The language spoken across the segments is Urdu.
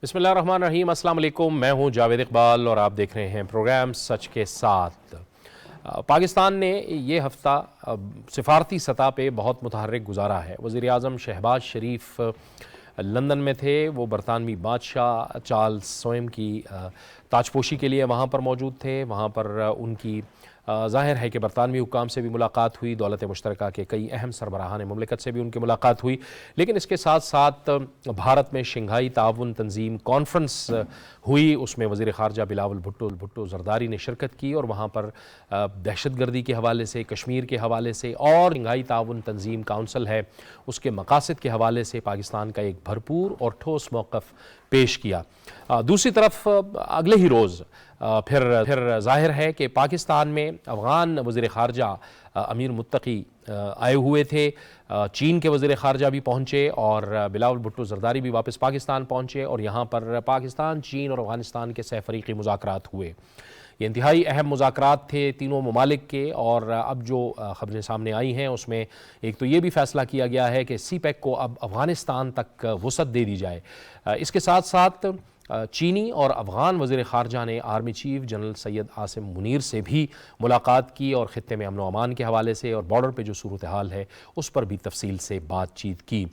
بسم اللہ الرحمن الرحیم۔ السلام علیکم، میں ہوں جاوید اقبال اور آپ دیکھ رہے ہیں پروگرام سچ کے ساتھ۔ پاکستان نے یہ ہفتہ سفارتی سطح پہ بہت متحرک گزارا ہے۔ وزیر اعظم شہباز شریف لندن میں تھے، وہ برطانوی بادشاہ چارلس سوئم کی تاجپوشی کے لیے وہاں پر موجود تھے۔ وہاں پر ان کی ظاہر ہے کہ برطانوی حکام سے بھی ملاقات ہوئی، دولت مشترکہ کے کئی اہم سربراہان مملکت سے بھی ان کی ملاقات ہوئی، لیکن اس کے ساتھ ساتھ بھارت میں شنگھائی تعاون تنظیم کانفرنس ہوئی۔ اس میں وزیر خارجہ بلاول بھٹو زرداری نے شرکت کی اور وہاں پر دہشت گردی کے حوالے سے، کشمیر کے حوالے سے اور شنگھائی تعاون تنظیم کونسل ہے اس کے مقاصد کے حوالے سے پاکستان کا ایک بھرپور اور ٹھوس موقف پیش کیا۔ دوسری طرف اگلے ہی روز پھر ظاہر ہے کہ پاکستان میں افغان وزیر خارجہ امیر متقی آئے ہوئے تھے، چین کے وزیر خارجہ بھی پہنچے اور بلاول بھٹو زرداری بھی واپس پاکستان پہنچے اور یہاں پر پاکستان، چین اور افغانستان کے سہ فریقی مذاکرات ہوئے۔ یہ انتہائی اہم مذاکرات تھے تینوں ممالک کے، اور اب جو خبریں سامنے آئی ہیں اس میں ایک تو یہ بھی فیصلہ کیا گیا ہے کہ سی پیک کو اب افغانستان تک وسعت دے دی جائے۔ اس کے ساتھ ساتھ چینی اور افغان وزیر خارجہ نے army chief general Syed Asim Munir سے بھی ملاقات کی اور خطے میں امن و امان کے حوالے سے اور بارڈر پہ جو صورتحال ہے اس پر بھی تفصیل سے بات چیت کی۔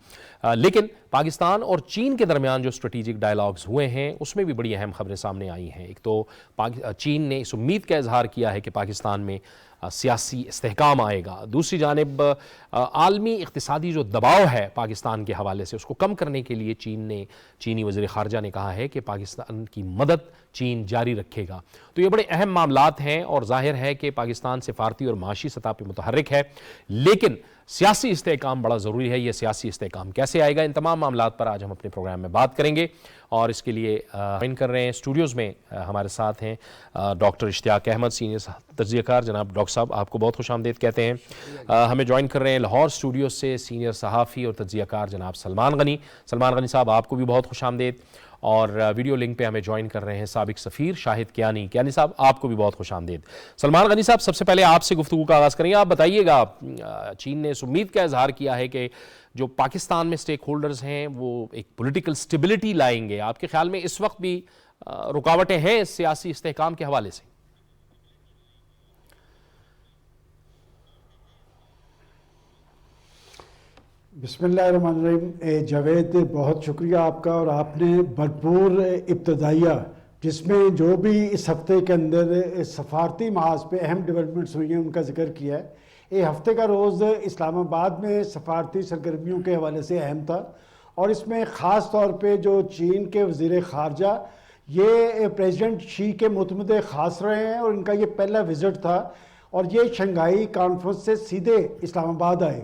لیکن پاکستان اور چین کے درمیان جو اسٹریٹجک ڈائلاگز ہوئے ہیں اس میں بھی بڑی اہم خبریں سامنے آئی ہیں۔ ایک تو چین نے اس امید کا اظہار کیا ہے کہ پاکستان میں سیاسی استحکام آئے گا، دوسری جانب عالمی اقتصادی جو دباؤ ہے پاکستان کے حوالے سے اس کو کم کرنے کے لیے چینی وزیر خارجہ نے کہا ہے کہ پاکستان کی مدد چین جاری رکھے گا۔ تو یہ بڑے اہم معاملات ہیں اور ظاہر ہے کہ پاکستان سفارتی اور معاشی سطح پہ متحرک ہے، لیکن سیاسی استحکام بڑا ضروری ہے۔ یہ سیاسی استحکام کیسے آئے گا، ان تمام معاملات پر آج ہم اپنے پروگرام میں بات کریں گے، اور اس کے لیے جوائن کر رہے ہیں اسٹوڈیوز میں ہمارے ساتھ ہیں ڈاکٹر اشتیاق احمد، سینئر تجزیہ کار۔ جناب ڈاکٹر صاحب آپ کو بہت خوش آمدید کہتے ہیں۔ ہمیں جوائن کر رہے ہیں لاہور اسٹوڈیو سے سینئر صحافی اور تجزیہ کار جناب سلمان غنی صاحب، آپ کو بھی بہت خوش آمدید۔ اور ویڈیو لنک پہ ہمیں جوائن کر رہے ہیں سابق سفیر شاہد کیانی صاحب، آپ کو بھی بہت خوش آمدید۔ سلمان غنی صاحب، سب سے پہلے آپ سے گفتگو کا آغاز کریں گے۔ آپ بتائیے گا، چین نے اس امید کا اظہار کیا ہے کہ جو پاکستان میں سٹیک ہولڈرز ہیں وہ ایک پولیٹیکل سٹیبلٹی لائیں گے، آپ کے خیال میں اس وقت بھی رکاوٹیں ہیں اس سیاسی استحکام کے حوالے سے؟ بسم اللہ الرحمن الرحیم۔ جاوید، بہت شکریہ آپ کا، اور آپ نے بھرپور ابتدائیہ جس میں جو بھی اس ہفتے کے اندر سفارتی محاذ پہ اہم ڈیولپمنٹس ہوئی ہیں ان کا ذکر کیا ہے۔ یہ ہفتے کا روز اسلام آباد میں سفارتی سرگرمیوں کے حوالے سے اہم تھا، اور اس میں خاص طور پہ جو چین کے وزیر خارجہ یہ پریزیڈنٹ شی کے معتمد خاص رہے ہیں، اور ان کا یہ پہلا وزٹ تھا، اور یہ شنگھائی کانفرنس سے سیدھے اسلام آباد آئے۔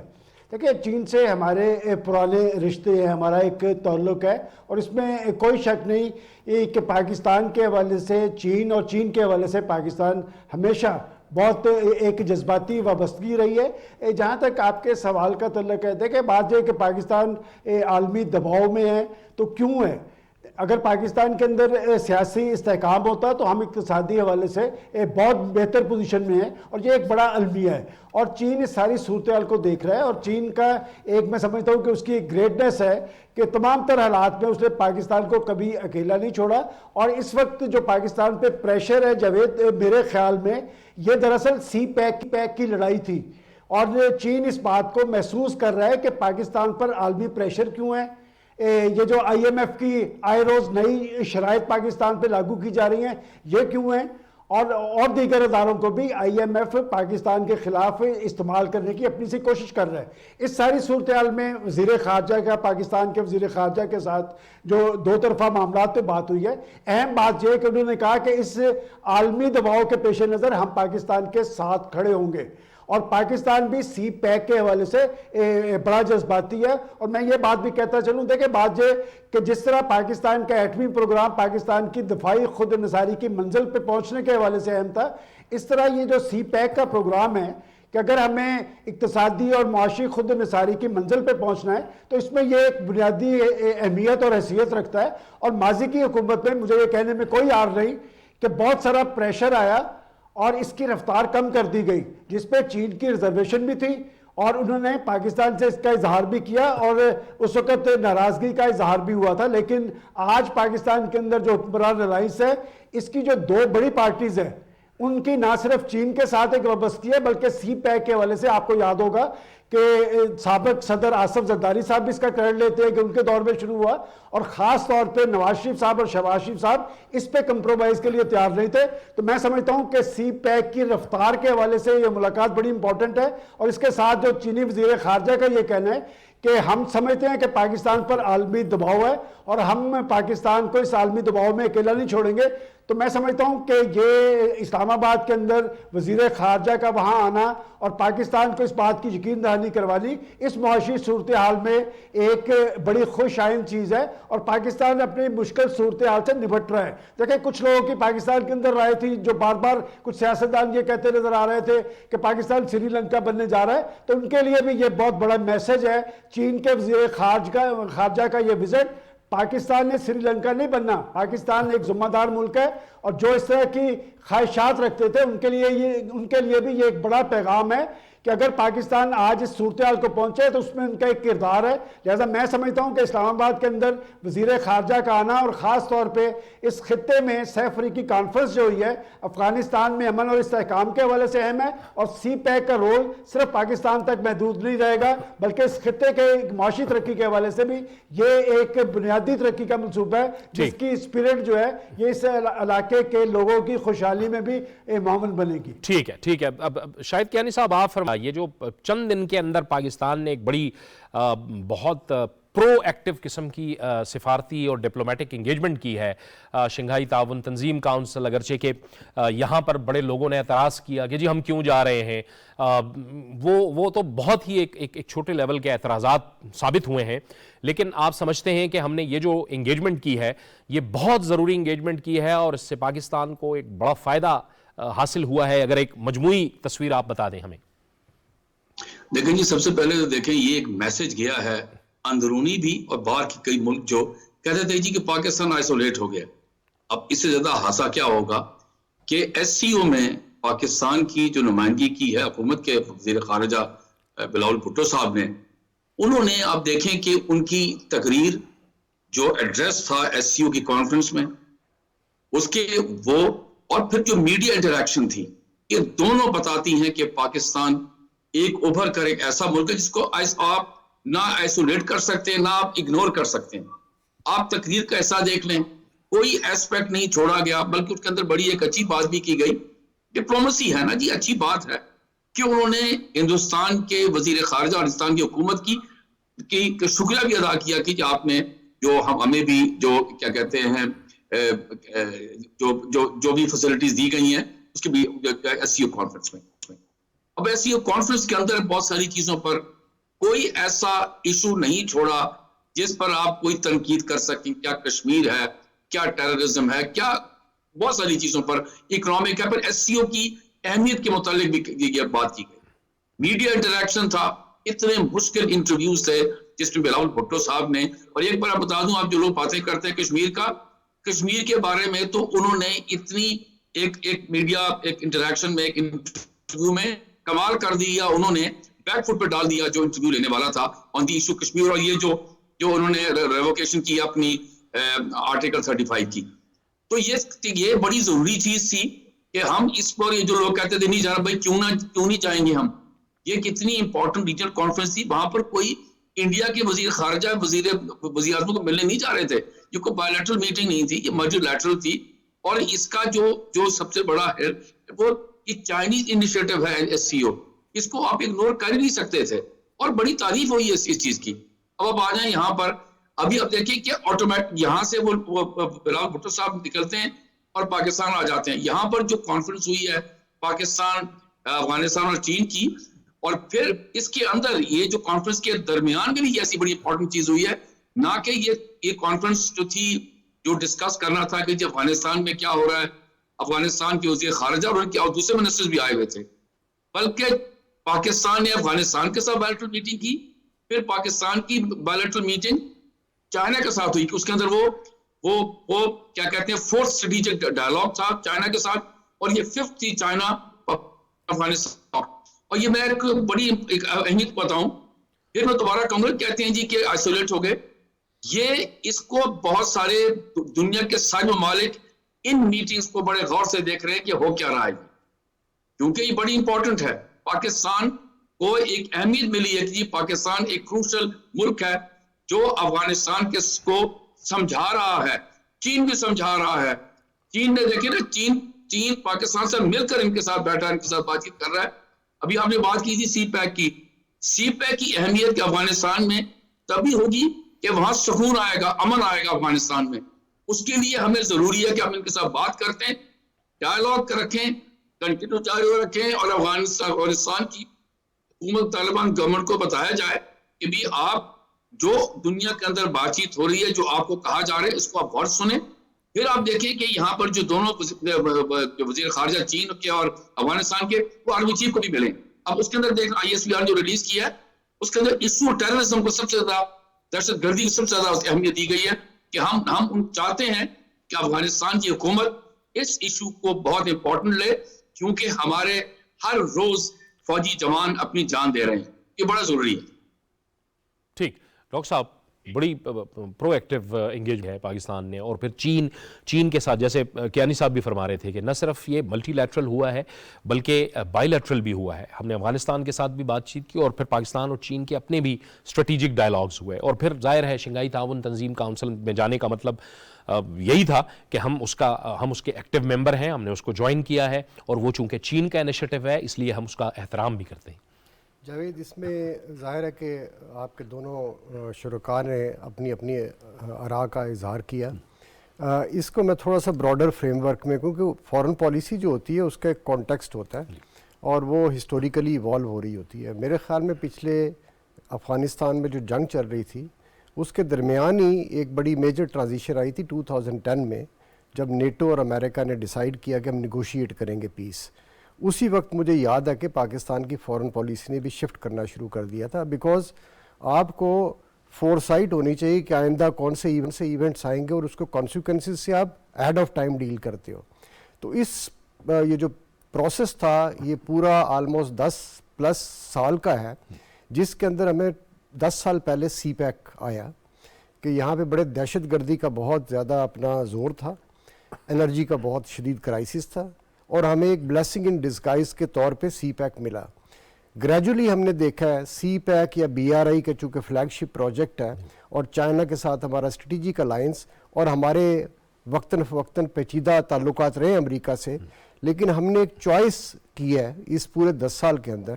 دیکھیں، چین سے ہمارے پرانے رشتے ہیں، ہمارا ایک تعلق ہے، اور اس میں کوئی شک نہیں کہ پاکستان کے حوالے سے چین اور چین کے حوالے سے پاکستان ہمیشہ بہت ایک جذباتی وابستگی رہی ہے۔ جہاں تک آپ کے سوال کا تعلق ہے، دیکھیں بات یہ کہ پاکستان عالمی دباؤ میں ہے تو کیوں ہے؟ اگر پاکستان کے اندر سیاسی استحکام ہوتا تو ہم اقتصادی حوالے سے بہت بہتر پوزیشن میں ہیں، اور یہ ایک بڑا المیہ ہے، اور چین اس ساری صورتحال کو دیکھ رہا ہے، اور چین کا ایک میں سمجھتا ہوں کہ اس کی ایک گریٹنس ہے کہ تمام تر حالات میں اس نے پاکستان کو کبھی اکیلا نہیں چھوڑا۔ اور اس وقت جو پاکستان پہ پریشر ہے جاوید، میرے خیال میں یہ دراصل سی پیک کی لڑائی تھی، اور چین اس بات کو محسوس کر رہا ہے کہ پاکستان پر عالمی پریشر کیوں ہے۔ یہ جو آئی ایم ایف کی آئے روز نئی شرائط پاکستان پہ لاگو کی جا رہی ہیں، یہ کیوں ہیں، اور دیگر اداروں کو بھی آئی ایم ایف پاکستان کے خلاف استعمال کرنے کی اپنی سی کوشش کر رہا ہے۔ اس ساری صورتحال میں وزیر خارجہ کا پاکستان کے وزیر خارجہ کے ساتھ جو دو طرفہ معاملات پہ بات ہوئی ہے، اہم بات یہ کہ انہوں نے کہا کہ اس عالمی دباؤ کے پیش نظر ہم پاکستان کے ساتھ کھڑے ہوں گے، اور پاکستان بھی سی پیک کے حوالے سے بڑا جذباتی ہے۔ اور میں یہ بات بھی کہتا چلوں، دیکھیں بات یہ کہ جس طرح پاکستان کا ایٹمی پروگرام پاکستان کی دفاعی خود انحصاری کی منزل پہ پہنچنے کے حوالے سے اہم تھا، اس طرح یہ جو سی پیک کا پروگرام ہے کہ اگر ہمیں اقتصادی اور معاشی خود انحصاری کی منزل پہ پہنچنا ہے تو اس میں یہ ایک بنیادی اہمیت اور حیثیت رکھتا ہے۔ اور ماضی کی حکومت میں مجھے یہ کہنے میں کوئی عار نہیں کہ بہت سارا پریشر آیا اور اس کی رفتار کم کر دی گئی، جس پہ چین کی ریزرویشن بھی تھی، اور انہوں نے پاکستان سے اس کا اظہار بھی کیا اور اس وقت ناراضگی کا اظہار بھی ہوا تھا. لیکن آج پاکستان کے اندر جو حکمران الائنس ہے اس کی جو دو بڑی پارٹیز ہیں ان کی نہ صرف چین کے ساتھ ایک وابستگی ہے بلکہ سی پیک کے حوالے سے آپ کو یاد ہوگا کہ سابق صدر آصف زرداری صاحب بھی اس کا کریڈٹ لیتے ہیں کہ ان کے دور میں شروع ہوا, اور خاص طور پہ نواز شریف صاحب اور شہباز شریف صاحب اس پہ کمپرومائز کے لیے تیار نہیں تھے. تو میں سمجھتا ہوں کہ سی پیک کی رفتار کے حوالے سے یہ ملاقات بڑی امپورٹنٹ ہے. اور اس کے ساتھ جو چینی وزیر خارجہ کا یہ کہنا ہے کہ ہم سمجھتے ہیں کہ پاکستان پر عالمی دباؤ ہے اور ہم پاکستان کو اس عالمی دباؤ میں اکیلا نہیں چھوڑیں گے. تو میں سمجھتا ہوں کہ یہ اسلام آباد کے اندر وزیر خارجہ کا وہاں آنا اور پاکستان کو اس بات کی یقین دہانی کروانی اس معاشی صورتحال میں ایک بڑی خوش آئند چیز ہے, اور پاکستان اپنی مشکل صورتحال سے نبٹ رہا ہے. دیکھیں کچھ لوگوں کی پاکستان کے اندر رائے تھی جو بار بار کچھ سیاستدان یہ کہتے نظر آ رہے تھے کہ پاکستان سری لنکا بننے جا رہا ہے, تو ان کے لیے بھی یہ بہت بڑا میسج ہے. چین کے وزیر خارجہ کا یہ وزٹ, پاکستان نے سری لنکا نہیں بننا, پاکستان ایک ذمہ دار ملک ہے, اور جو اس طرح کی خواہشات رکھتے تھے ان کے لیے بھی یہ ایک بڑا پیغام ہے کہ اگر پاکستان آج اس صورتحال کو پہنچے تو اس میں ان کا ایک کردار ہے. لہذا میں سمجھتا ہوں کہ اسلام آباد کے اندر وزیر خارجہ کا آنا اور خاص طور پہ اس خطے میں 6 افریقی کانفرنس جو ہوئی ہے افغانستان میں امن اور استحکام کے حوالے سے اہم ہے, اور سی پیک کا رول صرف پاکستان تک محدود نہیں رہے گا بلکہ اس خطے کے معاشی ترقی کے حوالے سے بھی یہ ایک بنیادی ترقی کا منصوبہ ہے جس کی اسپرٹ جو ہے یہ اس علاقے کے لوگوں کی خوشحالی میں بھی معاون بنے گی. ٹھیک ہے. اب شاہد کیانی صاحب آپ فرمائیں, یہ جو چند دن کے اندر پاکستان نے ایک بڑی بہت پرو ایکٹیو قسم کی سفارتی اور ڈپلومیٹک انگیجمنٹ کی ہے شنگھائی تعاون تنظیم کاؤنسل, اگرچہ کہ یہاں پر بڑے لوگوں نے اعتراض کیا کہ جی ہم کیوں جا رہے ہیں, وہ تو بہت ہی ایک چھوٹے لیول کے اعتراضات ثابت ہوئے ہیں, لیکن آپ سمجھتے ہیں کہ ہم نے یہ جو انگیجمنٹ کی ہے یہ بہت ضروری انگیجمنٹ کی ہے اور اس سے پاکستان کو ایک بڑا فائدہ حاصل ہوا ہے؟ اگر ایک مجموعی تصویر آپ بتا دیں ہمیں. دیکھیں جی, سب سے پہلے تو دیکھیں یہ ایک میسج گیا ہے اندرونی بھی اور باہر کی کئی ملک جو کہتے تھے جی کہ پاکستان آئسولیٹ ہو گیا. اب اس سے زیادہ ہاسا کیا ہوگا کہ ایس سی او میں پاکستان کی جو نمائندگی کی ہے حکومت کے وزیر خارجہ بلاول بھٹو صاحب نے, انہوں نے آپ دیکھیں کہ ان کی تقریر جو ایڈریس تھا ایس سی او کی کانفرنس میں اس کے وہ اور پھر جو میڈیا انٹریکشن تھی, یہ دونوں بتاتی ہیں کہ پاکستان ایک ابھر کر ایک ایسا ملک ہے جس کو آپ نہ آئسولیٹ کر سکتے ہیں نہ آپ اگنور کر سکتے ہیں. آپ تقریر کا ایسا دیکھ لیں, کوئی ایسپیکٹ نہیں چھوڑا گیا بلکہ اس کے اندر بڑی ایک اچھی بات بھی کی گئی. ڈپلومیسی ہے نا جی, اچھی بات ہے کہ انہوں نے ہندوستان کے وزیر خارجہ اور ہندوستان کی حکومت کی شکریہ بھی ادا کیا کہ آپ نے جو ہمیں بھی جو کیا کہتے ہیں جو بھی فیسلٹیز دی گئی ہیں اس کی بھی ایس سی او کانفرنس میں. اب ایس سی او کانفرنس کے اندر بہت ساری چیزوں پر کوئی ایسا ایشو نہیں چھوڑا جس پر آپ کوئی تنقید کر سکیں, کیا کشمیر ہے, کیا ٹیررزم ہے, کیا بہت ساری چیزوں پر اکنامک ہے. پر ایس سی او کی اہمیت کے متعلق بھی بات کی گئی. میڈیا انٹریکشن تھا, اتنے مشکل انٹرویوز تھے جس میں بلاول بھٹو صاحب نے, اور ایک بار آپ بتا دوں, آپ جو لوگ باتیں کرتے ہیں کشمیر کے بارے میں, تو انہوں نے اتنی ایک میڈیا ایک انٹریکشن میں ایک انٹرویو میں کمال کر دیا. انہوں نے بیک فٹ پہ ڈال دیا جو انٹرویو لینے والا تھا آن دی ایشو کشمیر, اور یہ جو انہوں نے ریووکیشن کی اپنی آرٹیکل 35 کی. تو یہ بڑی ضروری چیز تھی کہ ہم اس پر, یہ جو لوگ کہتے تھے نہیں جانا بھائی کیوں نہیں چاہیں گے ہم, یہ کتنی امپورٹنٹ ریجنل کانفرنس تھی, وہاں پر کوئی انڈیا کے وزیر خارجہ وزیر اعظم کو ملنے نہیں جا رہے تھے. یہ کوئی بائی لیٹرل میٹنگ نہیں تھی, یہ ملٹی لیٹرل تھی. اور اس کا جو سب سے بڑا ہے وہ یہ چائنیز انیشیٹو ہے ایس سی او, اس کو آپ اگنور کر ہی نہیں سکتے تھے, اور بڑی تعریف ہوئی ہے اس چیز کی. اب آپ آ جائیں یہاں پر, ابھی آپ دیکھیں کہ آٹومیٹک یہاں سے وہ بلاول بھٹو صاحب نکلتے ہیں اور پاکستان آ جاتے ہیں. یہاں پر جو کانفرنس ہوئی ہے پاکستان, افغانستان اور چین کی, اور پھر اس کے اندر یہ جو کانفرنس کے درمیان میں بھی ایسی بڑی امپورٹنٹ چیز ہوئی ہے, نہ کہ یہ کانفرنس جو تھی جو ڈسکس کرنا تھا کہ افغانستان میں کیا ہو رہا ہے, افغانستان کے وزیر خارجہ اور دوسرے منسٹر بھی آئے ہوئے تھے, بلکہ پاکستان نے افغانستان کے ساتھ بائیلیٹرل میٹنگ کی. پھر پاکستان کی بائیلیٹرل میٹنگ چائنا کے ساتھ ہوئی کہ اس کے اندر وہ کیا کہتے ہیں فورتھ اسٹریٹجک ڈائلاگ تھا چائنا کے ساتھ, اور یہ ففتھ تھی چائنا افغانستان. اور یہ میں ایک بڑی ایک اہمیت بتاؤں، پھر میں دوبارہ کہوں گا، کہتے ہیں جی کہ آئسولیٹ ہو گئے، یہ اس کو بہت سارے دنیا کے سارے ممالک ان میٹنگز کو بڑے غور سے دیکھ رہے ہیں کہ ہو کیا رہا ہے، کیونکہ یہ بڑی امپورٹنٹ ہے. پاکستان کو ایک اہمیت ملی ہے کہ جی پاکستان ایک کروشل ملک ہے جو افغانستان کے کو سمجھا رہا ہے. چین بھی سمجھا رہا ہے. چین نے دیکھیں نا، چین پاکستان سے مل کر ان کے ساتھ بیٹھا، ان کے ساتھ بات چیت کر رہا ہے. ابھی آپ نے بات کی تھی سی پیک کی. سی پیک کی اہمیت کہ افغانستان میں تبھی ہوگی کہ وہاں سکون آئے گا، امن آئے گا افغانستان میں. اس کے لیے ہمیں ضروری ہے کہ ہم ان کے ساتھ بات کرتے ہیں، ڈائیلاگ رکھیں، کنٹینیو جاری رکھیں، اور افغانستان کی حکومت طالبان گورنمنٹ کو بتایا جائے کہ بھی آپ جو دنیا کے اندر بات چیت ہو رہی ہے، جو آپ کو کہا جا رہا ہے، اس کو آپ غور سنیں. پھر آپ دیکھیں کہ یہاں پر جو دونوں وزیر خارجہ چین کے اور افغانستان کے، وہ آرمی چیف کو بھی ملیں. اب اس کے اندر دیکھ ISPR جو ریلیز کیا ہے، اس کے اندر ایشو ٹیررزم کو سب سے زیادہ، دہشت گردی کو سب سے زیادہ اہمیت دی گئی ہے کہ ہم چاہتے ہیں کہ افغانستان کی حکومت اس ایشو کو بہت امپورٹنٹ لے، کیونکہ ہمارے ہر روز فوجی جوان اپنی جان دے رہے ہیں. یہ بڑا ضروری ہے. ٹھیک ڈاکٹر صاحب، بڑی پرو ایکٹیو انگیج ہے پاکستان نے، اور پھر چین کے ساتھ جیسے کیانی صاحب بھی فرما رہے تھے کہ نہ صرف یہ ملٹی لیٹرل ہوا ہے بلکہ بائی لیٹرل بھی ہوا ہے. ہم نے افغانستان کے ساتھ بھی بات چیت کی، اور پھر پاکستان اور چین کے اپنے بھی اسٹریٹجک ڈائلاگز ہوئے، اور پھر ظاہر ہے شنگھائی تعاون تنظیم کاؤنسل میں جانے کا مطلب یہی تھا کہ ہم اس کے ایکٹیو ممبر ہیں، ہم نے اس کو جوائن کیا ہے، اور وہ چونکہ چین کا انیشیٹو ہے اس لیے ہم اس کا احترام بھی کرتے ہیں. جاوید، اس میں ظاہر ہے کہ آپ کے دونوں شرکاء نے اپنی اپنی آراء کا اظہار کیا. اس کو میں تھوڑا سا براڈر فریم ورک میں، کیونکہ فارن پالیسی جو ہوتی ہے اس کا ایک کانٹیکسٹ ہوتا ہے اور وہ ہسٹوریکلی ایوالو ہو رہی ہوتی ہے. میرے خیال میں پچھلے افغانستان میں جو جنگ چل رہی تھی اس کے درمیان ہی ایک بڑی میجر ٹرانزیشن آئی تھی 2010 میں، جب نیٹو اور امریکہ نے ڈیسائیڈ کیا کہ ہم نیگوشیٹ کریں گے پیس. اسی وقت مجھے یاد ہے کہ پاکستان کی فارن پالیسی نے بھی شفٹ کرنا شروع کر دیا تھا، بیکاز آپ کو فور سائٹ ہونی چاہیے کہ آئندہ کون سے ایونٹس آئیں گے اور اس کو کانسیکوینسز سے آپ ایڈ آف ٹائم ڈیل کرتے ہو. تو یہ جو پروسیس تھا یہ پورا آلموسٹ 10+ سال کا ہے، جس کے اندر ہمیں 10 سال پہلے سی پیک آیا کہ یہاں پہ بڑے دہشت گردی کا بہت زیادہ اپنا زور تھا، انرجی کا بہت شدید کرائسس تھا، اور ہمیں ایک بلیسنگ ان ڈسگائز کے طور پہ سی پیک ملا. گریجولی ہم نے دیکھا ہے سی پیک یا BRI کا چونکہ فلیگ شپ پروجیکٹ ہے اور چائنا کے ساتھ ہمارا اسٹریٹجک الائنس، اور ہمارے وقتاً فوقتاً پیچیدہ تعلقات رہے امریکہ سے، لیکن ہم نے ایک چوائس کی ہے اس پورے 10 سال کے اندر،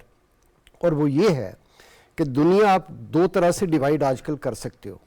اور وہ یہ ہے کہ دنیا آپ 2 طرح سے ڈیوائیڈ آج کل کر سکتے ہو.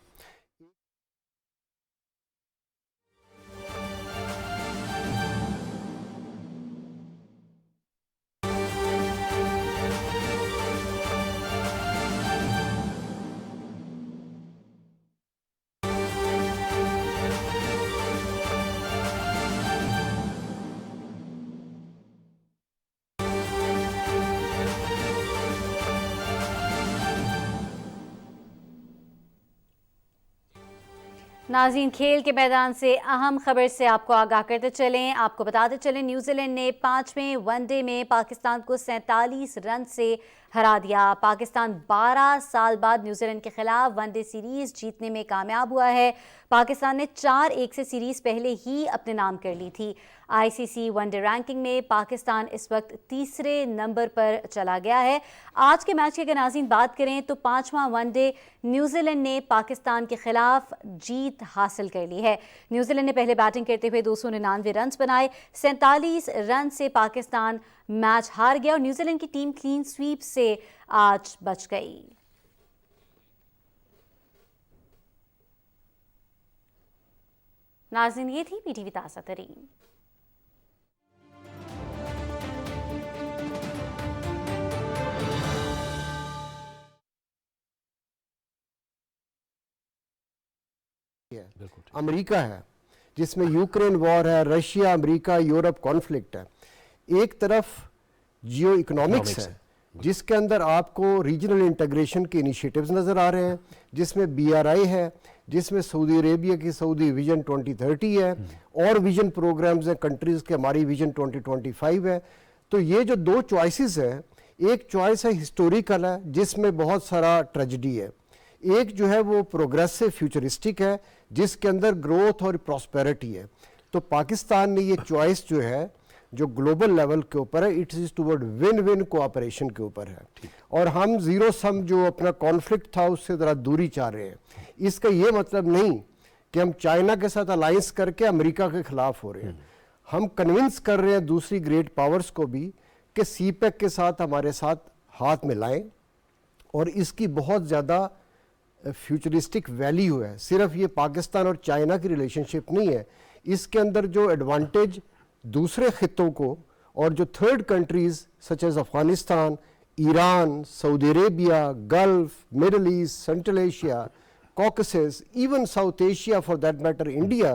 ناظرین، کھیل کے میدان سے اہم خبر سے آپ کو آگاہ کرتے چلیں. آپ کو بتاتے چلیں نیوزی لینڈ نے 5ویں ون ڈے میں پاکستان کو 47 رن سے ہرا دیا. پاکستان 12 سال بعد نیوزی لینڈ کے خلاف ون ڈے سیریز جیتنے میں کامیاب ہوا ہے. پاکستان نے 4-1 سے سیریز پہلے ہی اپنے نام کر لی تھی. ICC ون ڈے رینکنگ میں پاکستان اس وقت 3رے نمبر پر چلا گیا ہے. آج کے میچ کی اگر ناظرین بات کریں تو 5واں ون ڈے نیوزی لینڈ نے پاکستان کے خلاف جیت حاصل کر لی ہے. نیوزی لینڈ نے پہلے بیٹنگ کرتے ہوئے 299 رنز بنائے. 47 رن سے پاکستان میچ ہار گیا اور نیوزی لینڈ کی ٹیم کلین سویپ سے آج بچ گئی. ناظرین، یہ تھی PTV تازہ ترین. امریکہ ہے جس میں یوکرین وار ہے، رشیا امریکہ یورپ کانفلکٹ ہے. ایک طرف جیو اکنامکس ہے جس کے اندر آپ کو ریجنل انٹیگریشن کے انیشیٹیوز نظر آ رہے ہیں، جس میں BRI ہے، جس میں سعودی عربیہ کی سعودی ویژن 2030 ہے، اور ویژن پروگرامز ہیں کنٹریز کے، ہماری ویژن 2025 ہے. تو یہ جو 2 چوائسز ہیں ایک چوائس ہے ہسٹوریکل ہے جس میں بہت سارا ٹریجڈی ہے، ایک جو ہے وہ پروگریسو فیوچرسٹک ہے جس کے اندر گروتھ اور پراسپیرٹی ہے. تو پاکستان نے یہ چوائس جو ہے جو گلوبل لیول کے اوپر ہے it is toward one one cooperation کے اوپر ہے، اور ہم زیرو سم جو اپنا کانفلکٹ تھا اس سے ذرا دوری چاہ رہے ہیں. اس کا یہ مطلب نہیں کہ ہم چائنا کے ساتھ الائنس کر کے امریکہ کے خلاف ہو رہے ہیں. ہم کنونس کر رہے ہیں دوسری گریٹ پاورز کو بھی کہ سی پیک کے ساتھ ہمارے ساتھ ہاتھ ملائیں، اور اس کی بہت زیادہ فیوچرسٹک ویلیو ہے. صرف یہ پاکستان اور چائنا کی ریلیشن شپ نہیں ہے، اس کے اندر جو ایڈوانٹیج دوسرے خطوں کو اور جو third countries such as Afghanistan, Iran, Saudi Arabia, Gulf, Middle East, Central Asia, Caucasus, even South Asia for that matter India,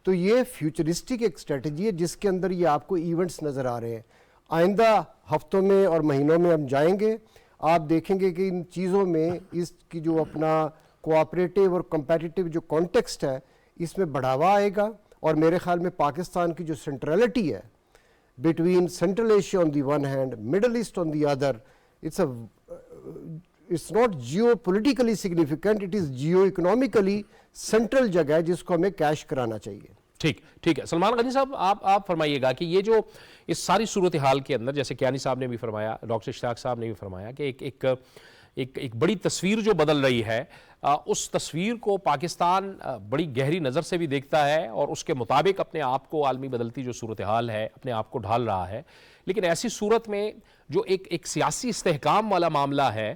تو یہ فیوچرسٹک ایک اسٹریٹجی ہے جس کے اندر یہ آپ کو ایونٹس نظر آ رہے ہیں. آئندہ ہفتوں میں اور مہینوں میں ہم جائیں گے، آپ دیکھیں گے کہ ان چیزوں میں اس کی جو اپنا کوآپریٹیو اور کمپیٹیٹیو جو کانٹیکسٹ ہے اس میں بڑھاوا آئے گا. اور میرے خیال میں پاکستان کی جو سینٹرلٹی ہے between Central Asia on the one hand, Middle East on the other, it's not geopolitically significant, it is geoeconomically central جگہ ہے جس کو ہمیں کیش کرانا چاہیے. ٹھیک ہے. سلمان غنی صاحب آپ فرمائیے گا کہ یہ جو اس ساری صورتحال کے اندر، جیسے کیانی صاحب نے بھی فرمایا، ڈاکٹر اشتیاق صاحب نے بھی فرمایا کہ ایک بڑی تصویر جو بدل رہی ہے، اس تصویر کو پاکستان بڑی گہری نظر سے بھی دیکھتا ہے اور اس کے مطابق اپنے آپ کو عالمی بدلتی جو صورتحال ہے اپنے آپ کو ڈھال رہا ہے. لیکن ایسی صورت میں جو ایک سیاسی استحکام والا معاملہ ہے،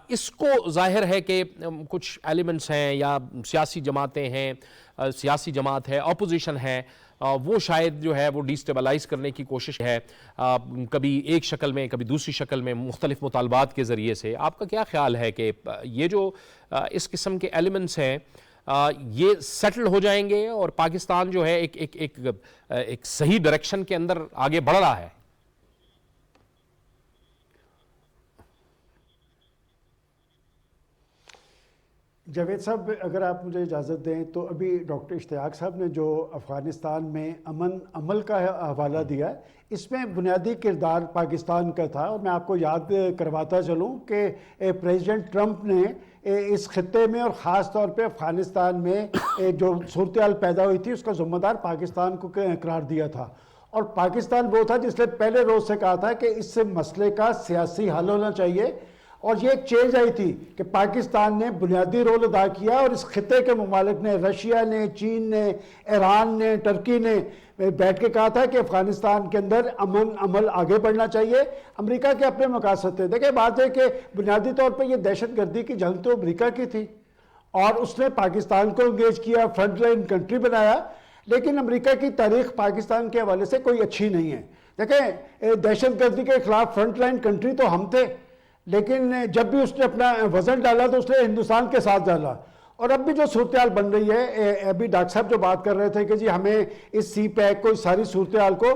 اس کو ظاہر ہے کہ کچھ ایلیمنٹس ہیں یا سیاسی جماعتیں ہیں، سیاسی جماعت ہے، اپوزیشن ہے، وہ شاید جو ہے وہ ڈیسٹیبلائز کرنے کی کوشش ہے، کبھی ایک شکل میں کبھی دوسری شکل میں مختلف مطالبات کے ذریعے سے. آپ کا کیا خیال ہے کہ یہ جو اس قسم کے ایلیمنٹس ہیں یہ سیٹل ہو جائیں گے اور پاکستان جو ہے ایک صحیح ڈائریکشن کے اندر آگے بڑھ رہا ہے؟ جاوید صاحب اگر آپ مجھے اجازت دیں تو ابھی ڈاکٹر اشتیاق صاحب نے جو افغانستان میں امن عمل کا حوالہ دیا اس میں بنیادی کردار پاکستان کا تھا. اور میں آپ کو یاد کرواتا چلوں کہ پریزیڈنٹ ٹرمپ نے اس خطے میں اور خاص طور پہ افغانستان میں جو صورتحال پیدا ہوئی تھی اس کا ذمہ دار پاکستان کو قرار دیا تھا. اور پاکستان وہ تھا جس نے پہلے روز سے کہا تھا کہ اس مسئلے کا سیاسی حل ہونا چاہیے. اور یہ ایک چینج آئی تھی کہ پاکستان نے بنیادی رول ادا کیا اور اس خطے کے ممالک نے، رشیا نے، چین نے، ایران نے، ترکی نے بیٹھ کے کہا تھا کہ افغانستان کے اندر امن عمل آگے بڑھنا چاہیے. امریکہ کے اپنے مقاصد تھے. دیکھیں بات ہے کہ بنیادی طور پہ یہ دہشت گردی کی جنگ تو امریکہ کی تھی اور اس نے پاکستان کو انگیج کیا، فرنٹ لائن کنٹری بنایا. لیکن امریکہ کی تاریخ پاکستان کے حوالے سے کوئی اچھی نہیں ہے. دیکھیں دہشت گردی کے خلاف فرنٹ لائن کنٹری تو ہم تھے، لیکن جب بھی اس نے اپنا وزن ڈالا تو اس نے ہندوستان کے ساتھ ڈالا. اور اب بھی جو صورتحال بن رہی ہے، ابھی ڈاکٹر صاحب جو بات کر رہے تھے کہ جی ہمیں اس سی پیک کو، اس ساری صورتحال کو،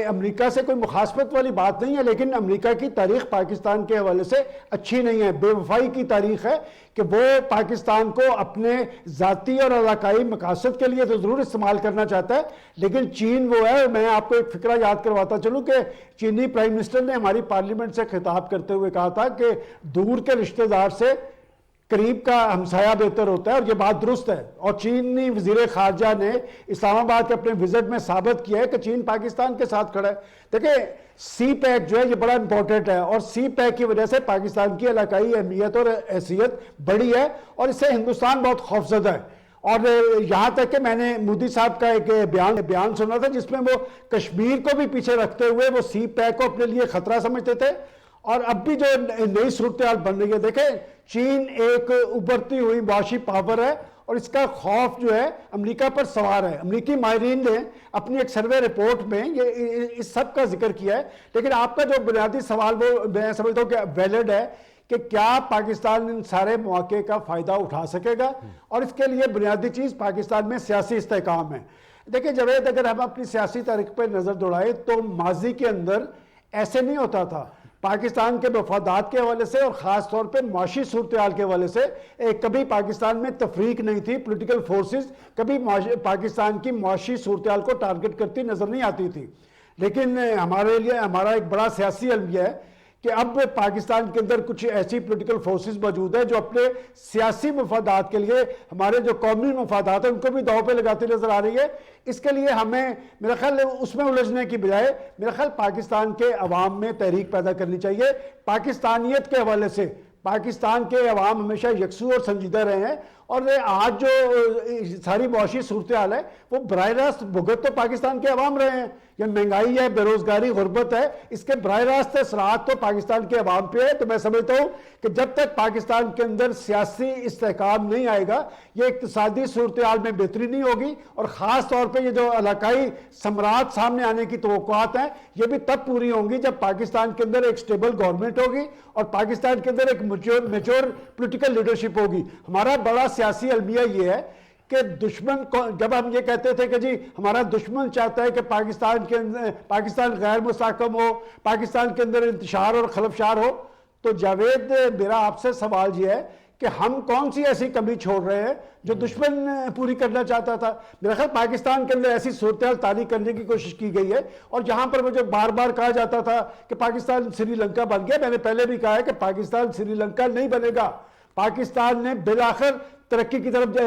امریکہ سے کوئی مخاصمت والی بات نہیں ہے، لیکن امریکہ کی تاریخ پاکستان کے حوالے سے اچھی نہیں ہے. بے وفائی کی تاریخ ہے کہ وہ پاکستان کو اپنے ذاتی اور علاقائی مقاصد کے لیے تو ضرور استعمال کرنا چاہتا ہے، لیکن چین وہ ہے. میں آپ کو ایک فقرہ یاد کرواتا چلوں کہ چینی پرائم منسٹر نے ہماری پارلیمنٹ سے خطاب کرتے ہوئے کہا تھا کہ دور کے رشتہ دار سے قریب کا ہمسایہ بہتر ہوتا ہے، اور یہ بات درست ہے. اور چینی وزیر خارجہ نے اسلام آباد کے اپنے وزٹ میں ثابت کیا ہے کہ چین پاکستان کے ساتھ کھڑا ہے. دیکھیں سی پیک جو ہے یہ بڑا امپورٹنٹ ہے اور سی پیک کی وجہ سے پاکستان کی علاقائی اہمیت اور حیثیت بڑی ہے اور اس سے ہندوستان بہت خوفزدہ ہے. اور یہاں تک کہ میں نے مودی صاحب کا ایک بیان سنا تھا جس میں وہ کشمیر کو بھی پیچھے رکھتے ہوئے وہ سی پیک کو اپنے لیے خطرہ سمجھتے تھے. اور اب بھی جو نئی صورتحال بن رہی ہے، دیکھیں چین ایک ابھرتی ہوئی معاشی پاور ہے اور اس کا خوف جو ہے امریکہ پر سوار ہے. امریکی ماہرین نے اپنی ایک سروے رپورٹ میں یہ اس سب کا ذکر کیا ہے. لیکن آپ کا جو بنیادی سوال وہ میں سمجھتا ہوں کہ ویلڈ ہے کہ کیا پاکستان ان سارے مواقع کا فائدہ اٹھا سکے گا، اور اس کے لیے بنیادی چیز پاکستان میں سیاسی استحکام ہے. دیکھیں جاوید، اگر ہم اپنی سیاسی تاریخ پہ نظر دوڑائیں تو ماضی کے اندر ایسے نہیں ہوتا تھا. پاکستان کے مفادات کے حوالے سے اور خاص طور پہ معاشی صورتحال کے حوالے سے کبھی پاکستان میں تفریق نہیں تھی. پولیٹیکل فورسز کبھی پاکستان کی معاشی صورتحال کو ٹارگٹ کرتی نظر نہیں آتی تھی. لیکن ہمارے لیے ہمارا ایک بڑا سیاسی علم یہ ہے کہ اب پاکستان کے اندر کچھ ایسی پولیٹیکل فورسز موجود ہیں جو اپنے سیاسی مفادات کے لیے ہمارے جو قومی مفادات ہیں ان کو بھی داؤ پہ لگاتی نظر آ رہی ہے. اس کے لیے ہمیں میرا خیال اس میں الجھنے کی بجائے میرا خیال پاکستان کے عوام میں تحریک پیدا کرنی چاہیے. پاکستانیت کے حوالے سے پاکستان کے عوام ہمیشہ یکسو اور سنجیدہ رہے ہیں, اور آج جو ساری معاشی صورتحال ہے وہ براہ راست بھگت تو پاکستان کے عوام رہے ہیں. یہ مہنگائی ہے, بے روزگاری, غربت ہے, اس کے براہ راست اثرات تو پاکستان کے عوام پہ ہے. تو میں سمجھتا ہوں کہ جب تک پاکستان کے اندر سیاسی استحکام نہیں آئے گا یہ اقتصادی صورتحال میں بہتری نہیں ہوگی, اور خاص طور پہ یہ جو علاقائی ثمرات سامنے آنے کی توقعات ہیں یہ بھی تب پوری ہوں گی جب پاکستان کے اندر ایک سٹیبل گورنمنٹ ہوگی اور پاکستان کے اندر ایک میچور پولیٹیکل لیڈرشپ ہوگی. ہمارا بڑا سیاسی المیہ یہ ہے کہ دشمن کو, جب ہم یہ کہتے تھے کہ جی ہمارا دشمن چاہتا ہے کہ پاکستان غیر مستحکم ہو, پاکستان کے اندر انتشار اور خلفشار ہو, تو جاوید میرا آپ سے سوال یہ ہے کہ ہم کون سی ایسی کمی چھوڑ رہے ہیں جو دشمن پوری کرنا چاہتا تھا. میرا خیال پاکستان کے اندر ایسی صورتحال تاریخ کرنے کی کوشش کی گئی ہے, اور جہاں پر مجھے بار بار کہا جاتا تھا کہ پاکستان سری لنکا بن گیا, میں نے پہلے بھی کہا ہے کہ پاکستان سری لنکا نہیں بنے گا. پاکستان نے بالآخر ترقی کی طرف